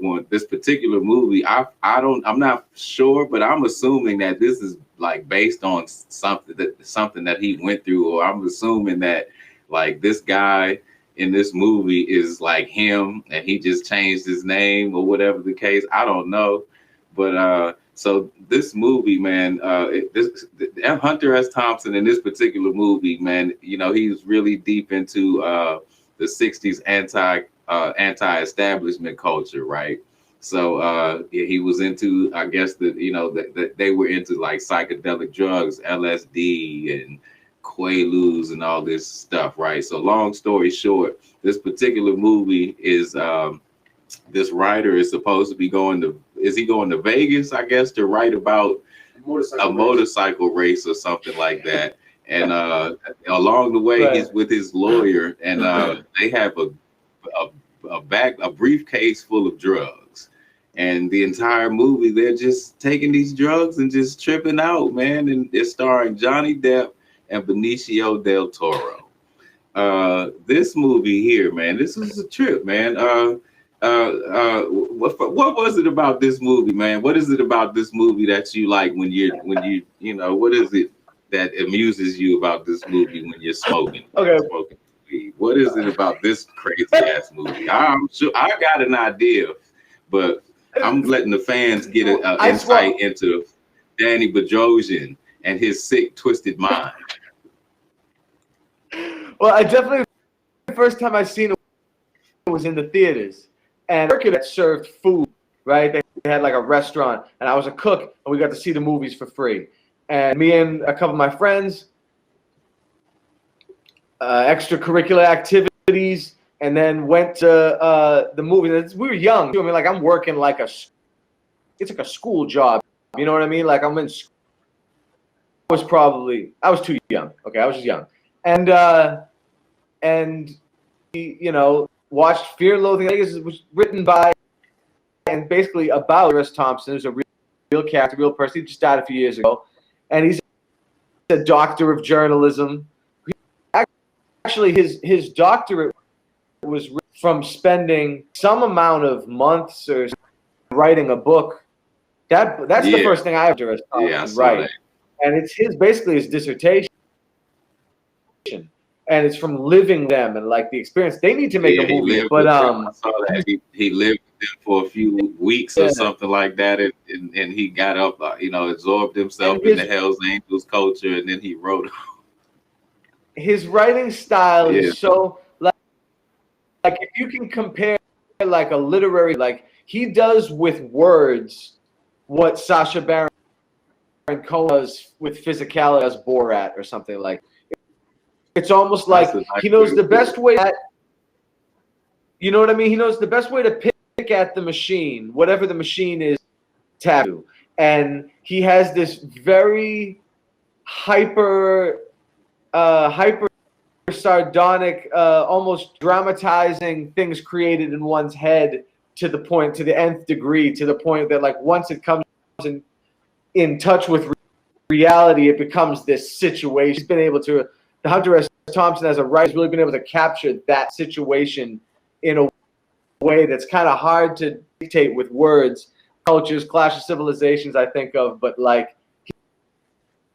S10: movie, I'm not sure, but I'm assuming that this is like based on something that he went through, or I'm assuming that like this guy in this movie is like him and he just changed his name or whatever the case. I don't know, but so this movie, man, Hunter S. Thompson in this particular movie, man, he's really deep into the 60s anti-establishment culture, right? So he was into, I guess that they were into like psychedelic drugs, LSD and Quaaludes and all this stuff, right? So long story short, this particular movie is this writer is supposed to be going to Vegas, I guess, to write about a motorcycle race or something like that. And along the way, he's with his lawyer, and they have a briefcase full of drugs. And the entire movie, they're just taking these drugs and just tripping out, man. And it's starring Johnny Depp and Benicio del Toro. This movie here, man, this is a trip, man. What was it about this movie, man? What is it about this movie that you like when you what is it that amuses you about this movie when you're smoking?
S13: Okay.
S10: Smoking weed? What is it about this crazy ass movie? I'm sure I got an idea, but I'm letting the fans get an insight into Danny Bedrosian and his sick, twisted mind.
S13: Well, I definitely, the first time I seen it was in the theaters, and that served food, right? They had like a restaurant, and I was a cook, and we got to see the movies for free. And me and a couple of my friends, extracurricular activities, and then went to the movies. We were young. I mean, like I'm working like it's like a school job. You know what I mean? Like I'm in school. I was too young. Okay, I was just young. And watched Fear and Loathing. I guess it was written by and basically about Hunter S. Thompson, who's a real character, real person. He just died a few years ago. And he's a doctor of journalism. Actually, his doctorate was from spending some amount of months or writing a book. That's the first thing I ever write. That. And it's basically his dissertation. And it's from living them and like the experience. They need to make a movie, but
S10: I saw that he lived with them for a few weeks or something like that, and he got up, absorbed himself in the Hell's Angels culture, and then he wrote.
S13: His writing style is so like if you can compare like a literary, like he does with words what Sacha Baron Cohen does with physicality as Borat or something like. It's almost like he knows the best way you know what I mean? He knows the best way to pick at the machine, whatever the machine is, taboo. And he has this very hyper sardonic, almost dramatizing things created in one's head to the nth degree, to the point that like once it comes in touch with reality, it becomes this situation. He's been able to. Hunter S. Thompson, as a writer, has really been able to capture that situation in a way that's kind of hard to dictate with words. Cultures, Clash of Civilizations, I think of, but like he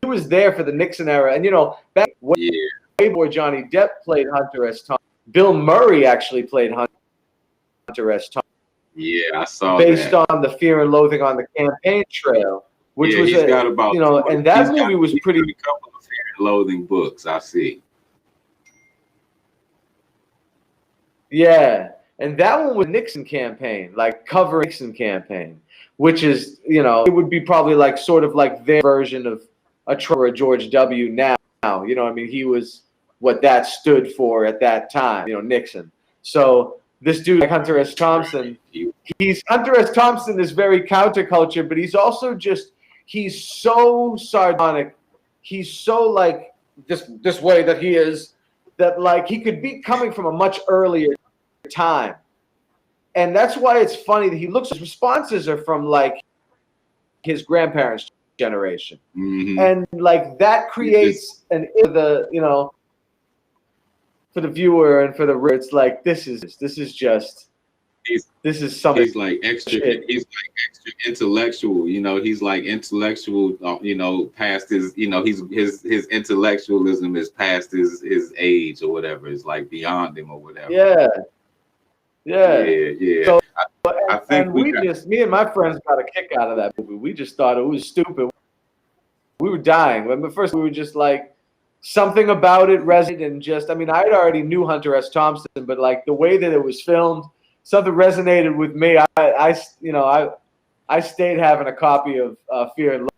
S13: was there for the Nixon era, and back way before Johnny Depp played Hunter S. Thompson, Bill Murray actually played Hunter S. Thompson.
S10: Yeah, I saw
S13: based on the Fear and Loathing on the Campaign Trail, which was
S10: got about
S13: and that movie was pretty.
S10: Loathing books, I see.
S13: Yeah, and that one was Nixon campaign, like cover Nixon campaign, which is it would be probably like sort of like their version of a Trump or a George W. now. I mean, he was what that stood for at that time, Nixon. So this dude, like Hunter S. Thompson, Hunter S. Thompson is very counterculture, but he's also he's so sardonic. He's so like this way that he is, that like he could be coming from a much earlier time. And that's why it's funny that his responses are from like his grandparents' generation.
S10: Mm-hmm.
S13: And like that creates for the viewer and for the reader, it's like this is something.
S10: He's like extra intellectual, he's like intellectual, past his, his intellectualism is past his age or whatever. It's like beyond him or whatever.
S13: Yeah. So,
S10: I think
S13: me and my friends got a kick out of that movie. We just thought it was stupid. We were dying. But first we were just like, something about it resonated, and I already knew Hunter S. Thompson, but like the way that it was filmed, something resonated with me. I stayed having a copy of Fear and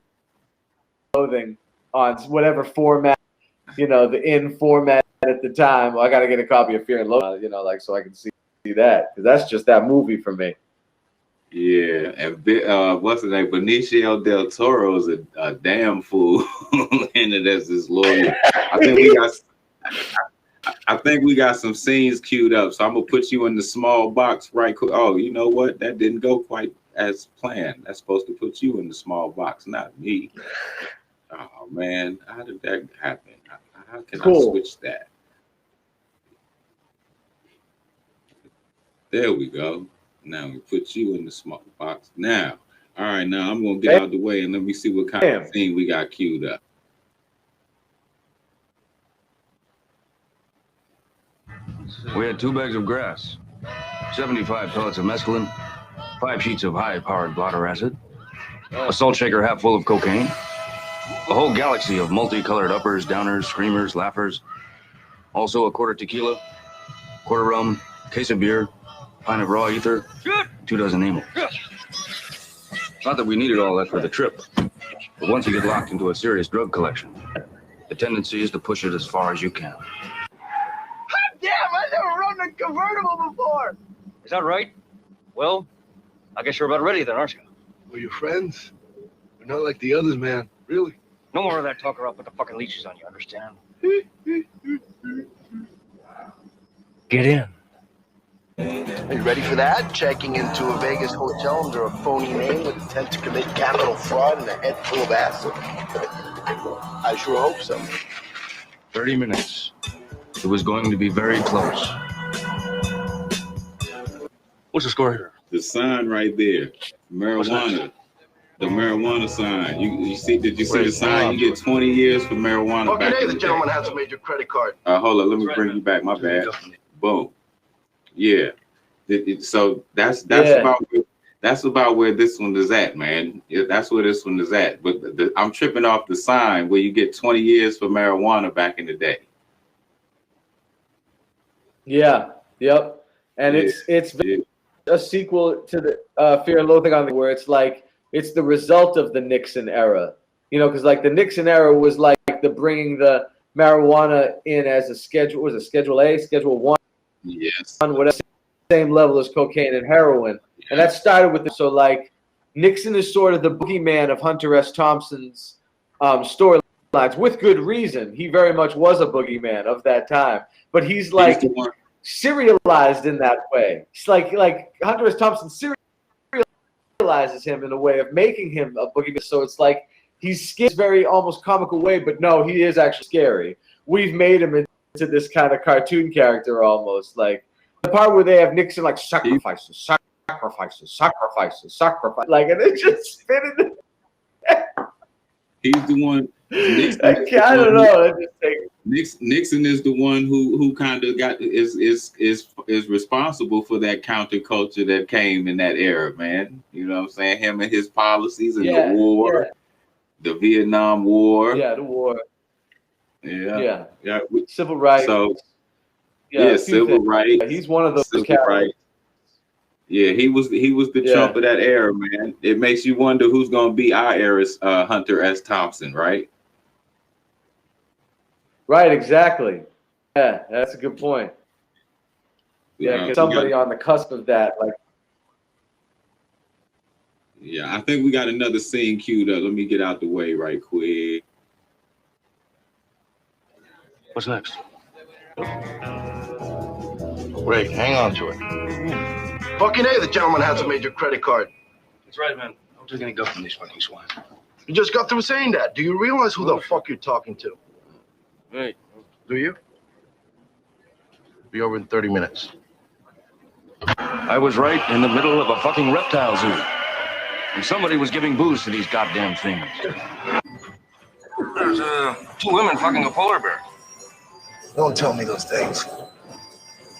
S13: Loathing on whatever format, the in format at the time. Well, I got to get a copy of Fear and Loathing, so I can see that, because that's just that movie for me.
S10: Yeah, and what's his name? Benicio del Toro is a damn fool, and as his lawyer. I think we got some scenes queued up, so I'm gonna put you in the small box right quick. Oh, you know what? That didn't go quite as planned. That's supposed to put you in the small box, not me. Oh man, how did that happen? How can I switch that? There we go. Now we put you in the smart box. Now, all right. Now I'm gonna get out the way and let me see what kind of thing we got queued up.
S14: We had 2 bags of grass, 75 pellets of mescaline, 5 sheets of high-powered blotter acid, a salt shaker half full of cocaine, a whole galaxy of multicolored uppers, downers, screamers, laughers, also a quarter tequila, quarter rum, case of beer, pint of raw ether, 2 dozen amyls. Not that we needed all that for the trip, but once you get locked into a serious drug collection, the tendency is to push it as far as you can.
S15: Damn, I never run a convertible before. Is that right? Well, I guess you're about ready then, aren't you?
S16: We're your friends. We're not like the others, man. Really.
S15: No more of that talk or I'll put the fucking leashes on you, understand? Get in.
S17: Are you ready for that? Checking into a Vegas hotel under a phony name with intent to commit capital fraud and a head full of acid? I sure hope so.
S14: 30 minutes. It was going to be very close. What's the score here?
S10: The sign right there, marijuana. The marijuana sign. You see? Did you see the sign? You get 20 years for marijuana.
S17: Okay,
S10: back in
S17: the gentleman has a major credit card.
S10: Hold on, let me bring you back. My bad. Boom. Yeah. So that's about where this one is at, man. That's where this one is at. But I'm tripping off the sign where you get 20 years for marijuana back in the day.
S13: Yeah. Yep. And it's a sequel to the Fear and Loathing on the, where it's like it's the result of the Nixon era, you know, because like the Nixon era was like the bringing the marijuana in as a schedule, was it Schedule A, Schedule 1,
S10: yes,
S13: whatever, same level as cocaine and heroin, and that started with so like Nixon is sort of the boogeyman of Hunter S. Thompson's storylines, with good reason. He very much was a boogeyman of that time, but he's like serialized in that way. It's like Hunter S. Thompson serializes him in a way of making him a boogeyman. So it's like he's scary, very almost comical way, but no, he is actually scary. We've made him into this kind of cartoon character almost. Like the part where they have Nixon like sacrifices, like, and it just fit in.
S10: He's the one.
S13: I don't know.
S10: Nixon is the one who kind of is responsible for that counterculture that came in that era, man. You know what I'm saying? Him and his policies and the war, the Vietnam War.
S13: Yeah, the war.
S10: Yeah.
S13: Civil rights.
S10: So civil rights.
S13: He's one of those characters.
S10: Yeah, he was the Trump of that era, man. It makes you wonder who's gonna be our era's Hunter S. Thompson, right?
S13: Right, exactly. Yeah, that's a good point. Yeah, somebody on the cusp of that, like.
S10: Yeah, I think we got another scene queued up. Let me get out the way right quick.
S14: What's next?
S17: Wait, hang on to it. Fucking A, the gentleman has a major credit card.
S14: That's right, man. I'm just gonna go from these fucking swine.
S17: You just got through saying that. Do you realize who the fuck you're talking to?
S14: Hey.
S17: Do you? Be over in 30 minutes.
S14: I was right in the middle of a fucking reptile zoo. And somebody was giving booze to these goddamn things. There's 2 women fucking a polar bear.
S17: Don't tell me those things.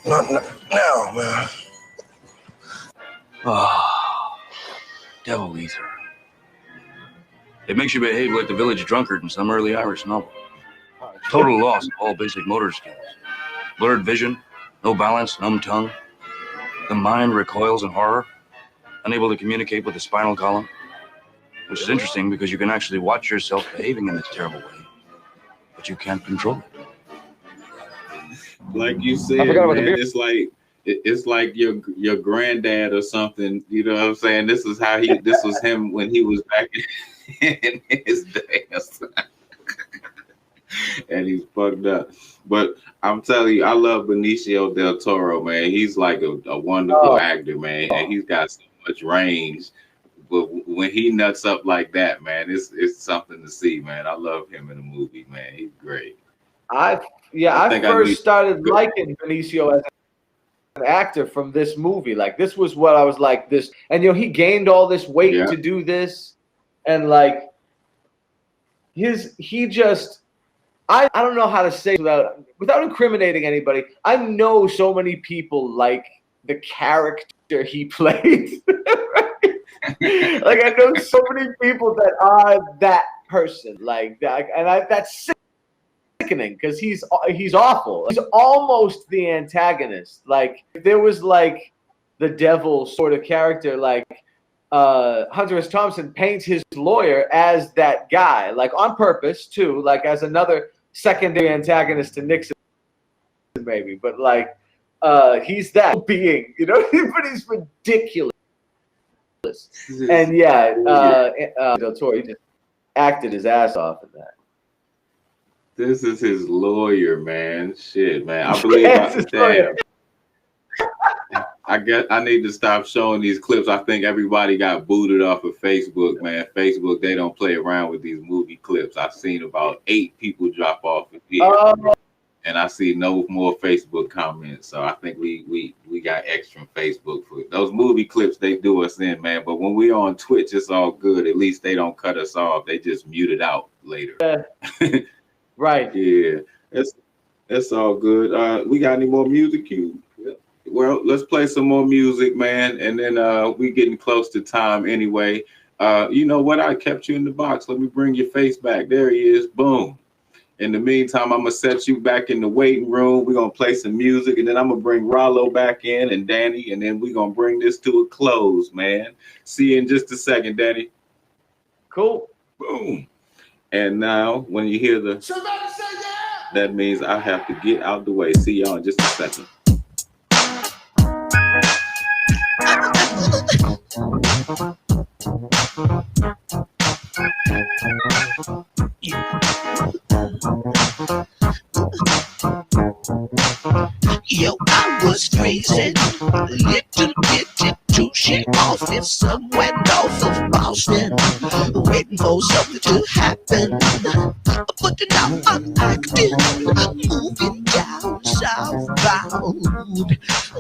S17: Not now, man.
S14: Ah, devil ether. It makes you behave like the village drunkard in some early Irish novel. Total loss of all basic motor skills. Blurred vision, no balance, numb tongue. The mind recoils in horror, unable to communicate with the spinal column, which is interesting because you can actually watch yourself behaving in this terrible way, but you can't control it.
S10: Like you said, man, it's like your granddad or something. You know what I'm saying? This was him when he was back in his day. And he's fucked up. But I'm telling you, I love Benicio del Toro, man. He's like a wonderful actor, man, and he's got so much range. But when he nuts up like that, man, it's something to see, man. I love him in the movie, man. He's great. I first started liking Benicio as
S13: actor from this movie. Like, this was what I was like, this. And, he gained all this weight to do this. And, like, I don't know how to say without incriminating anybody. I know so many people like the character he played. Like, I know so many people that are that person, like that, and that's sickening because he's awful. He's almost the antagonist. Like, if there was like the devil sort of character, like Hunter S. Thompson paints his lawyer as that guy, like on purpose too, like as another secondary antagonist to Nixon, maybe. But like, he's that being, but he's ridiculous. And Del Toro, he just acted his ass off in that.
S10: This is his lawyer, man. Shit, man. I believe I guess I need to stop showing these clips. I think everybody got booted off of Facebook, man. Facebook, they don't play around with these movie clips. I've seen about 8 people drop off of here. And I see no more Facebook comments. So I think we got extra from Facebook for those movie clips. They do us in, man. But when we on Twitch, it's all good. At least they don't cut us off. They just mute it out later.
S13: Right.
S10: Yeah. That's all good. We got any more music cues? Well, let's play some more music, man. And then we getting close to time anyway. You know what? I kept you in the box. Let me bring your face back. There he is. Boom. In the meantime, I'm going to set you back in the waiting room. We're going to play some music, and then I'm going to bring Rollo back in and Danny, and then we're going to bring this to a close, man. See you in just a second, Danny.
S13: Cool.
S10: Boom. And now, when you hear that means I have to get out the way. See y'all in just a second.
S12: Yo, I was freezing a little bit to shake off if somewhere north of Boston, waiting for something to happen. But now I'm acting, moving down southbound.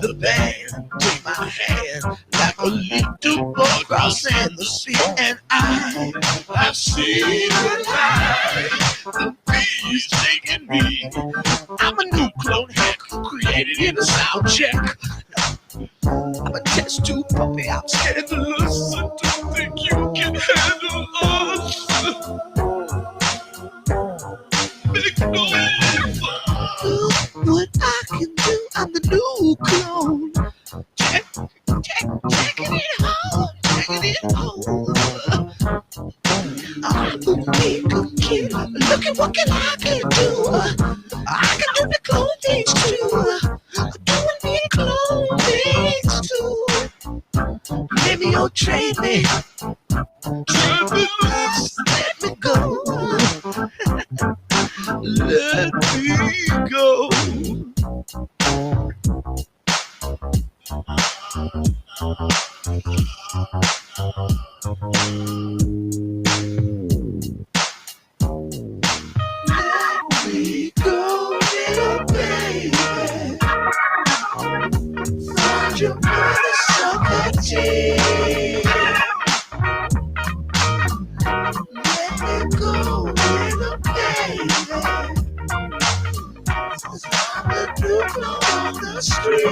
S12: The band in my hand, like a little boy crossing the sea, and I've seen the light. The bees taking me. I'm a new clone hack created in a sound check. I'm a test tube puppy. I'm scared to listen to think you can handle us. Big noise. What I can do, I'm the new clone. Taking it home, taking it home. I'm a big kid. Look at what I can do. I can do the clone things too. Doing me clone things too. Maybe you'll trade me. Let me go. Let me go. Let me go, little baby. Find your mother sucker tea. Let me go, little baby. I'm the new clone on the street.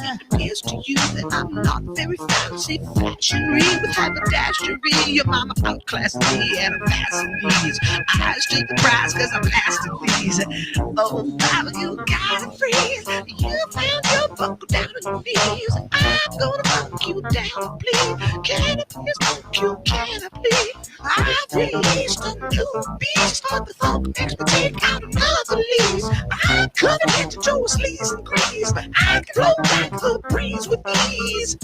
S12: It appears to you that I'm not very fancy, fashionary with haberdashery. Your mama outclassed me and I'm passing these eyes to the prize cause I'm blasting these. Oh, mama, you gotta freeze. You found your buckle down on your knees. I'm gonna buck you down, please. Can I please buck you, can I please? I've released a new beast, but the funk makes me take out another lease. I'm coming head to toe with sleaze and grease. I can flow back the breeze with ease.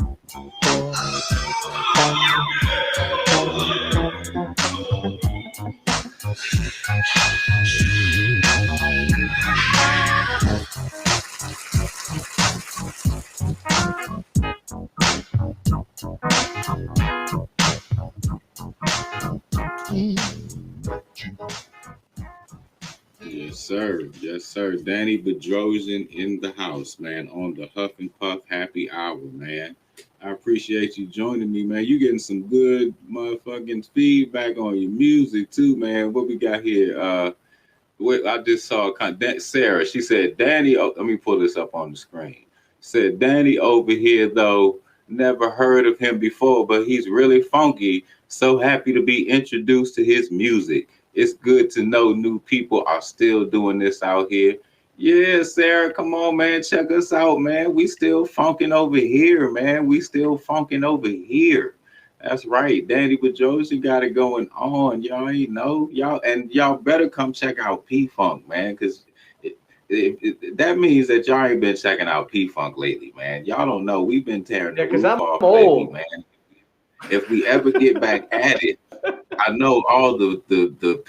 S10: Yes, sir. Yes, sir. Danny Bedrosian in the house, man, on the Huff and Puff Happy Hour, man. I appreciate you joining me, man. You getting some good motherfucking feedback on your music too, man. What we got here? I just saw Sarah. She said, Danny, let me pull this up on the screen. Said, Danny over here, though, never heard of him before, but he's really funky. So happy to be introduced to his music. It's good to know new people are still doing this out here. Yeah, Sarah, come on, man. Check us out, man. We still funking over here, man. We still funking over here. That's right. Danny Bedrosian got it going on. Y'all ain't know. Y'all better come check out P-Funk, man, because that means that y'all ain't been checking out P-Funk lately, man. Y'all don't know. We've been tearing the roof off lately, man. If we ever get back at it, I know all the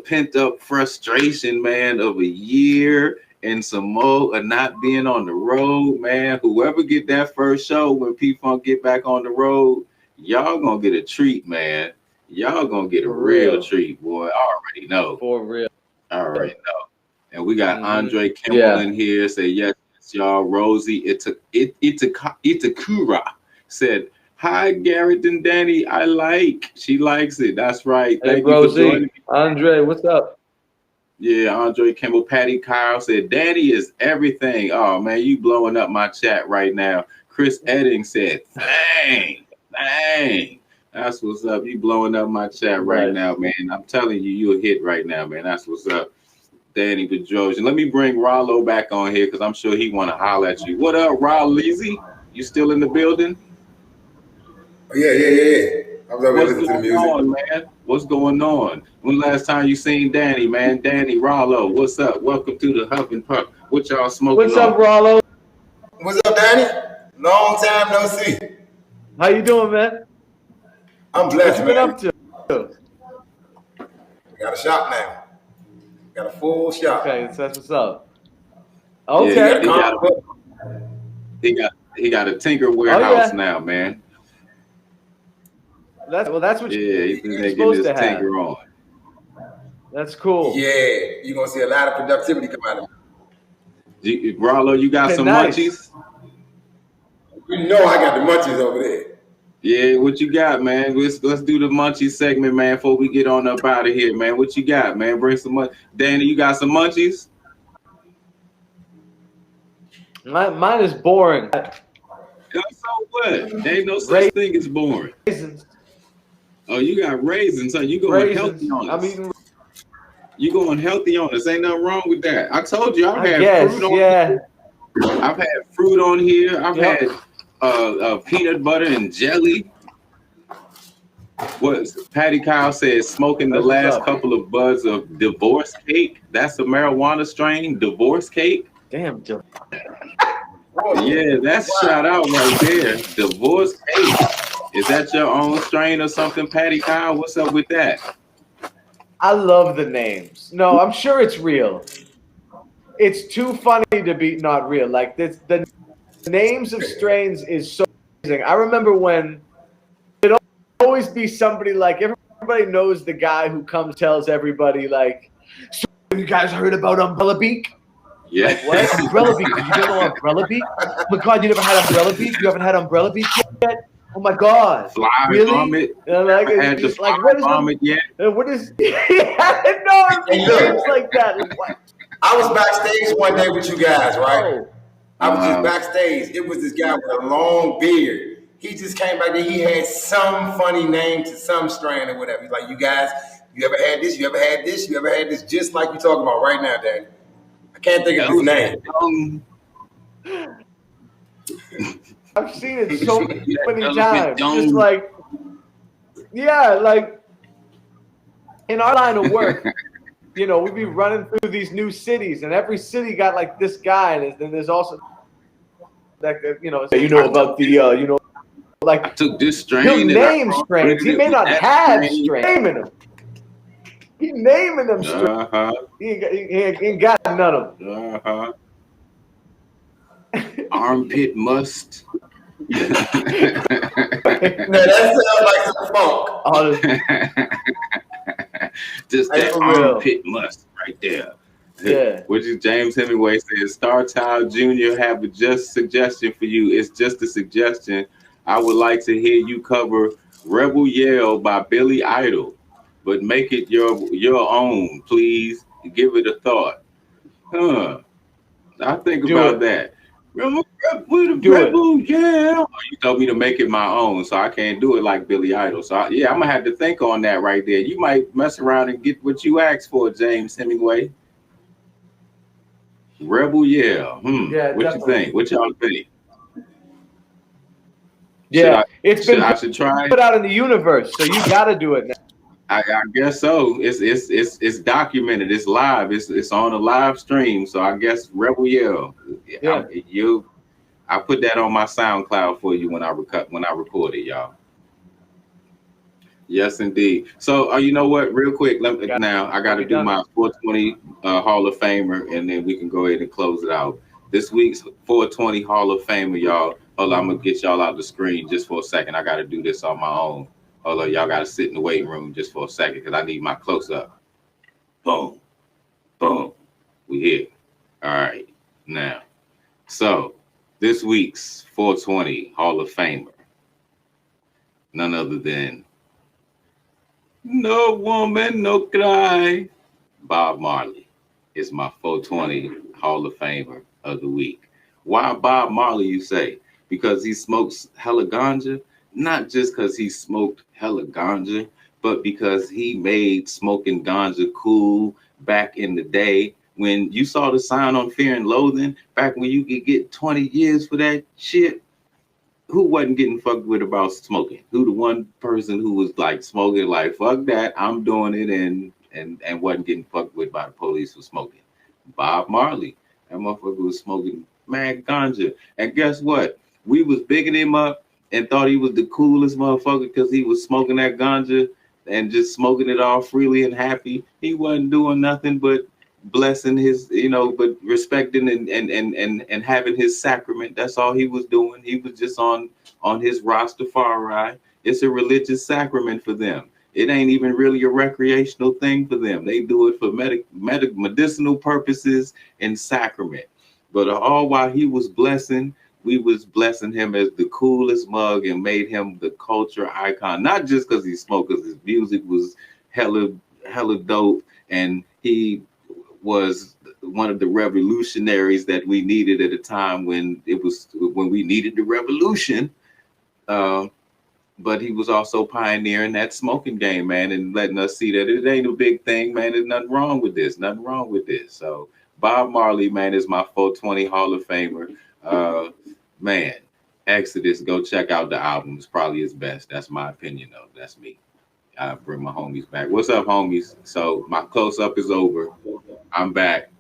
S10: pent up frustration, man, of a year and some more of not being on the road, man. Whoever get that first show when P-Funk get back on the road, y'all gonna get a treat, man. Y'all gonna get a real treat, boy. I already know.
S13: For real.
S10: I already know. And we got Andre Kimball in here. Say yes, y'all. Rosie Itakura said, hi, Garrett and Danny. I like. She likes it. That's right.
S13: Hey,
S10: Thank you for joining me.
S13: Andre, what's up?
S10: Yeah, Andre Kimball. Patty Kyle said, Danny is everything. Oh, man, you blowing up my chat right now. Chris Edding said, Thangs. That's what's up. You blowing up my chat right now, man. I'm telling you, you a hit right now, man. That's what's up. Danny Bedrosian. Let me bring Rollo back on here because I'm sure he want to holler at you. What up, Rollo Leezy? You still in the building?
S11: Yeah. I was over listening to the music.
S10: On, man? What's going on? When last time you seen Danny, man? Danny, Rollo, what's up? Welcome to the Huff and Puff. What y'all smoking
S13: What's up,
S10: on?
S13: Rollo?
S11: What's up, Danny? Long time no see.
S13: How you doing, man?
S11: I'm blessed,
S13: What you been up to?
S11: Got a shop now. Got a full shop.
S13: Okay, so that's what's up. Okay.
S10: Yeah, he got a Tinker warehouse now, man.
S13: That's what
S10: he's
S13: you're supposed to have.
S10: Tinker on.
S13: That's cool.
S11: Yeah, you're gonna see a lot of productivity come out of it.
S10: Rollo, you got some munchies?
S11: You know I got the munchies over there.
S10: Yeah, what you got, man? Let's do the munchies segment, man, before we get on up out of here, man. What you got, man? Bring some munchies. Danny, you got some munchies?
S13: Mine is boring.
S10: So what? There ain't no such thing as boring.
S13: Raisins.
S10: Oh, you got raisins, so you going healthy on us. You going healthy on us. Ain't nothing wrong with that. I told you I've had fruit on here. I've had fruit on here. I've had peanut butter and jelly. What Patty Kyle said, smoking the last couple of buds of divorce cake. That's a marijuana strain, divorce cake.
S13: Damn, Joe.
S10: Yeah, that's shout out right there. Divorce cake. Is that your own strain or something, Patty Kyle? What's up with that?
S13: I love the names. No, I'm sure it's real. It's too funny to be not real. Like this, the names of strains is so amazing. I remember when it'd always be somebody like everybody knows the guy who comes tells everybody like, so have you guys heard about Umbrella Beak?
S10: Yeah.
S13: Like, what? Umbrella Beak? You don't know Umbrella Beak? Oh my God, you never had Umbrella Beak? You haven't had Umbrella Beak yet? Oh my God!
S10: Fly
S13: really?
S10: vomit.
S13: Like,
S10: had the
S13: like what is
S10: vomit yet?
S13: What is? No, things like that. Like, what?
S11: I was backstage one day with you guys, right? I was just backstage. It was this guy with a long beard. He just came back there. He had some funny name to some strain or whatever. He's like, you guys, you ever had this? You ever had this? You ever had this? Just like you're talking about right now, Danny. I can't think of his name.
S13: I've seen it so many times. Just like, yeah, like in our line of work, you know, we'd be running through these new cities, and every city got like this guy, and then there's also like, you know about the, like
S10: I took this strain.
S13: He'll name strains. He may not have strains. Naming them. He's naming them strains. He ain't got none of them.
S10: Armpit must.
S11: that sounds like some funk.
S10: Just
S11: Hey,
S10: that
S11: for real.
S10: armpit must right there.
S13: Yeah.
S10: Which is James Hemingway says, Starchildjr have a just suggestion for you. It's just a suggestion. I would like to hear you cover Rebel Yell by Billy Idol, but make it your own, please. Give it a thought. Huh. I think about that. Rebel, yeah. You told me to make it my own, so I can't do it like Billy Idol. So I'm gonna have to think on that right there. You might mess around and get what you asked for, James Hemingway. Rebel, yeah.
S13: Yeah,
S10: what
S13: definitely.
S10: you think? What y'all think?
S13: Yeah,
S10: I should try.
S13: Put out in the universe, so you got to do it now.
S10: I guess so. It's documented. It's live. It's on a live stream. So I guess Rebel Yell.
S13: Yeah.
S10: I put that on my SoundCloud for you when I record it, y'all. Yes, indeed. So you know what? Real quick, now I got to do my 420 Hall of Famer, and then we can go ahead and close it out. This week's 420 Hall of Famer, y'all. Hold on, I'm gonna get y'all out the screen just for a second. I got to do this on my own. Hold on, y'all got to sit in the waiting room just for a second because I need my close up. Boom, boom. We here. All right, now. So this week's 420 Hall of Famer, none other than No Woman, No Cry. Bob Marley is my 420 Hall of Famer of the week. Why Bob Marley, you say? Because he smokes hella ganja? Not just because he smoked hella ganja, but because he made smoking ganja cool back in the day. When you saw the sign on Fear and Loathing, back when you could get 20 years for that shit, who wasn't getting fucked with about smoking? Who the one person who was like smoking, like, fuck that, I'm doing it, and wasn't getting fucked with by the police for smoking? Bob Marley. That motherfucker was smoking mad ganja. And guess what? We was bigging him up and thought he was the coolest motherfucker because he was smoking that ganja and just smoking it all freely and happy. He wasn't doing nothing but blessing his, but respecting and having his sacrament. That's all he was doing. He was just on his Rastafari. It's a religious sacrament for them. It ain't even really a recreational thing for them. They do it for medicinal purposes and sacrament. But all while he was blessing, we was blessing him as the coolest mug and made him the culture icon. Not just because he smoked, because his music was hella dope, and he was one of the revolutionaries that we needed at a time when we needed the revolution. But he was also pioneering that smoking game, man, and letting us see that it ain't a big thing, man. There's nothing wrong with this. Nothing wrong with this. So Bob Marley, man, is my 420 Hall of Famer. Man, Exodus, go check out the album. It's probably his best. That's my opinion, though. That's me. I bring my homies back. What's up, homies? So my close-up is over. I'm back.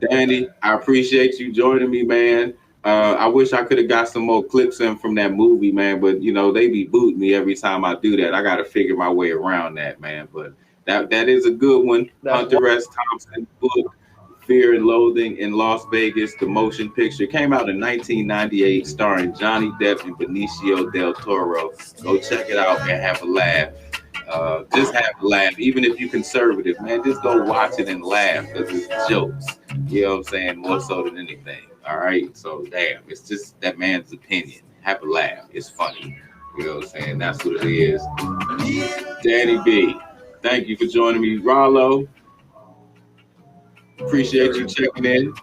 S10: Danny, I appreciate you joining me, man. I wish I could have got some more clips in from that movie, man, but they be booting me every time I do that. I got to figure my way around that, man. But that is a good one. Hunter S. Thompson book, Fear and Loathing in Las Vegas, the motion picture. Came out in 1998, starring Johnny Depp and Benicio del Toro. Go check it out and have a laugh. Just have a laugh. Even if you're conservative, man, just go watch it and laugh because it's jokes. You know what I'm saying? More so than anything. All right? So, damn, it's just that man's opinion. Have a laugh. It's funny. You know what I'm saying? That's what it is. Danny B, thank you for joining me. Rollo, appreciate you checking in.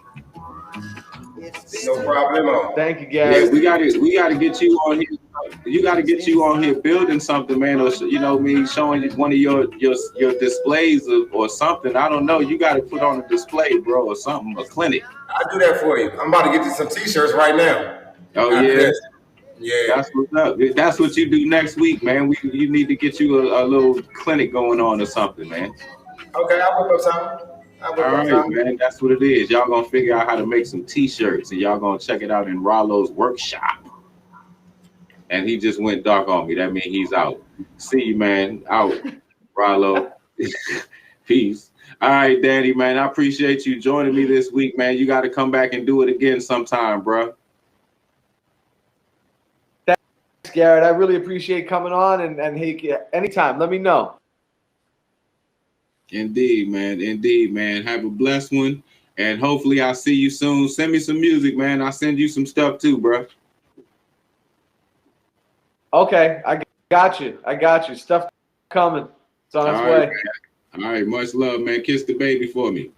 S11: No problem.
S13: Thank you, Garrett.
S10: Yeah, we gotta get you on here. You gotta get you on here building something, man, or showing you one of your displays or something. I don't know. You gotta put on a display, bro, or something, a clinic.
S11: I'll do that for you. I'm about to get you some t-shirts right now.
S10: Oh, yeah. Yeah. That's what's up. That's what you do next week, man. You need to get you a little clinic going on or something, man.
S11: Okay, I'll whip up something.
S10: All right, man. That's what it is. Y'all gonna figure out how to make some t-shirts, and y'all gonna check it out in Rollo's workshop. And he just went dark on me. That means he's out. See you, man. Out, Rollo. Peace. All right, Danny, man. I appreciate you joining me this week, man. You got to come back and do it again sometime, bro.
S13: Garrett. I really appreciate coming on, and hey, anytime, let me know.
S10: Indeed, man. Indeed, man. Have a blessed one. And hopefully I'll see you soon. Send me some music, man. I'll send you some stuff too, bro.
S13: Okay, I got you. Stuff coming. It's on its way.
S10: Man. All right, much love, man. Kiss the baby for me.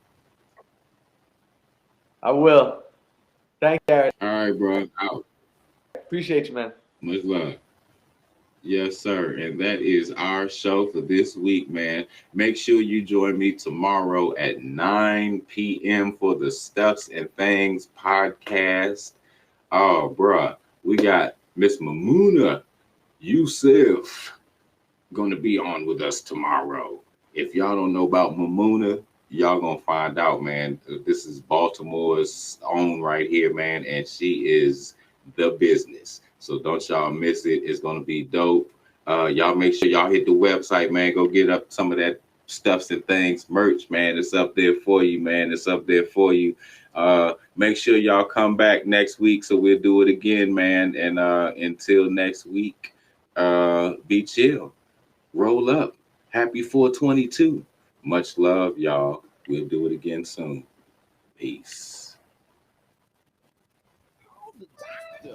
S13: I will. Thanks, Garrett.
S10: All right, bro. Out.
S13: Appreciate you, man.
S10: Much love. Yes, sir. And that is our show for this week, man. Make sure you join me tomorrow at 9 p.m. for the Stuffs and Thangs podcast. Oh, bruh. We got Miss Mamuna Yusuf going to be on with us tomorrow. If y'all don't know about Mamuna, y'all going to find out, man. This is Baltimore's own right here, man. And she is the business. So don't y'all miss it. It's going to be dope. Y'all make sure y'all hit the website, man. Go get up some of that Stuffs and Things merch, man. It's up there for you, man. It's up there for you. Make sure y'all come back next week so we'll do it again, man. And until next week, be chill. Roll up. Happy 422. Much love, y'all. We'll do it again soon. Peace.
S12: Yeah.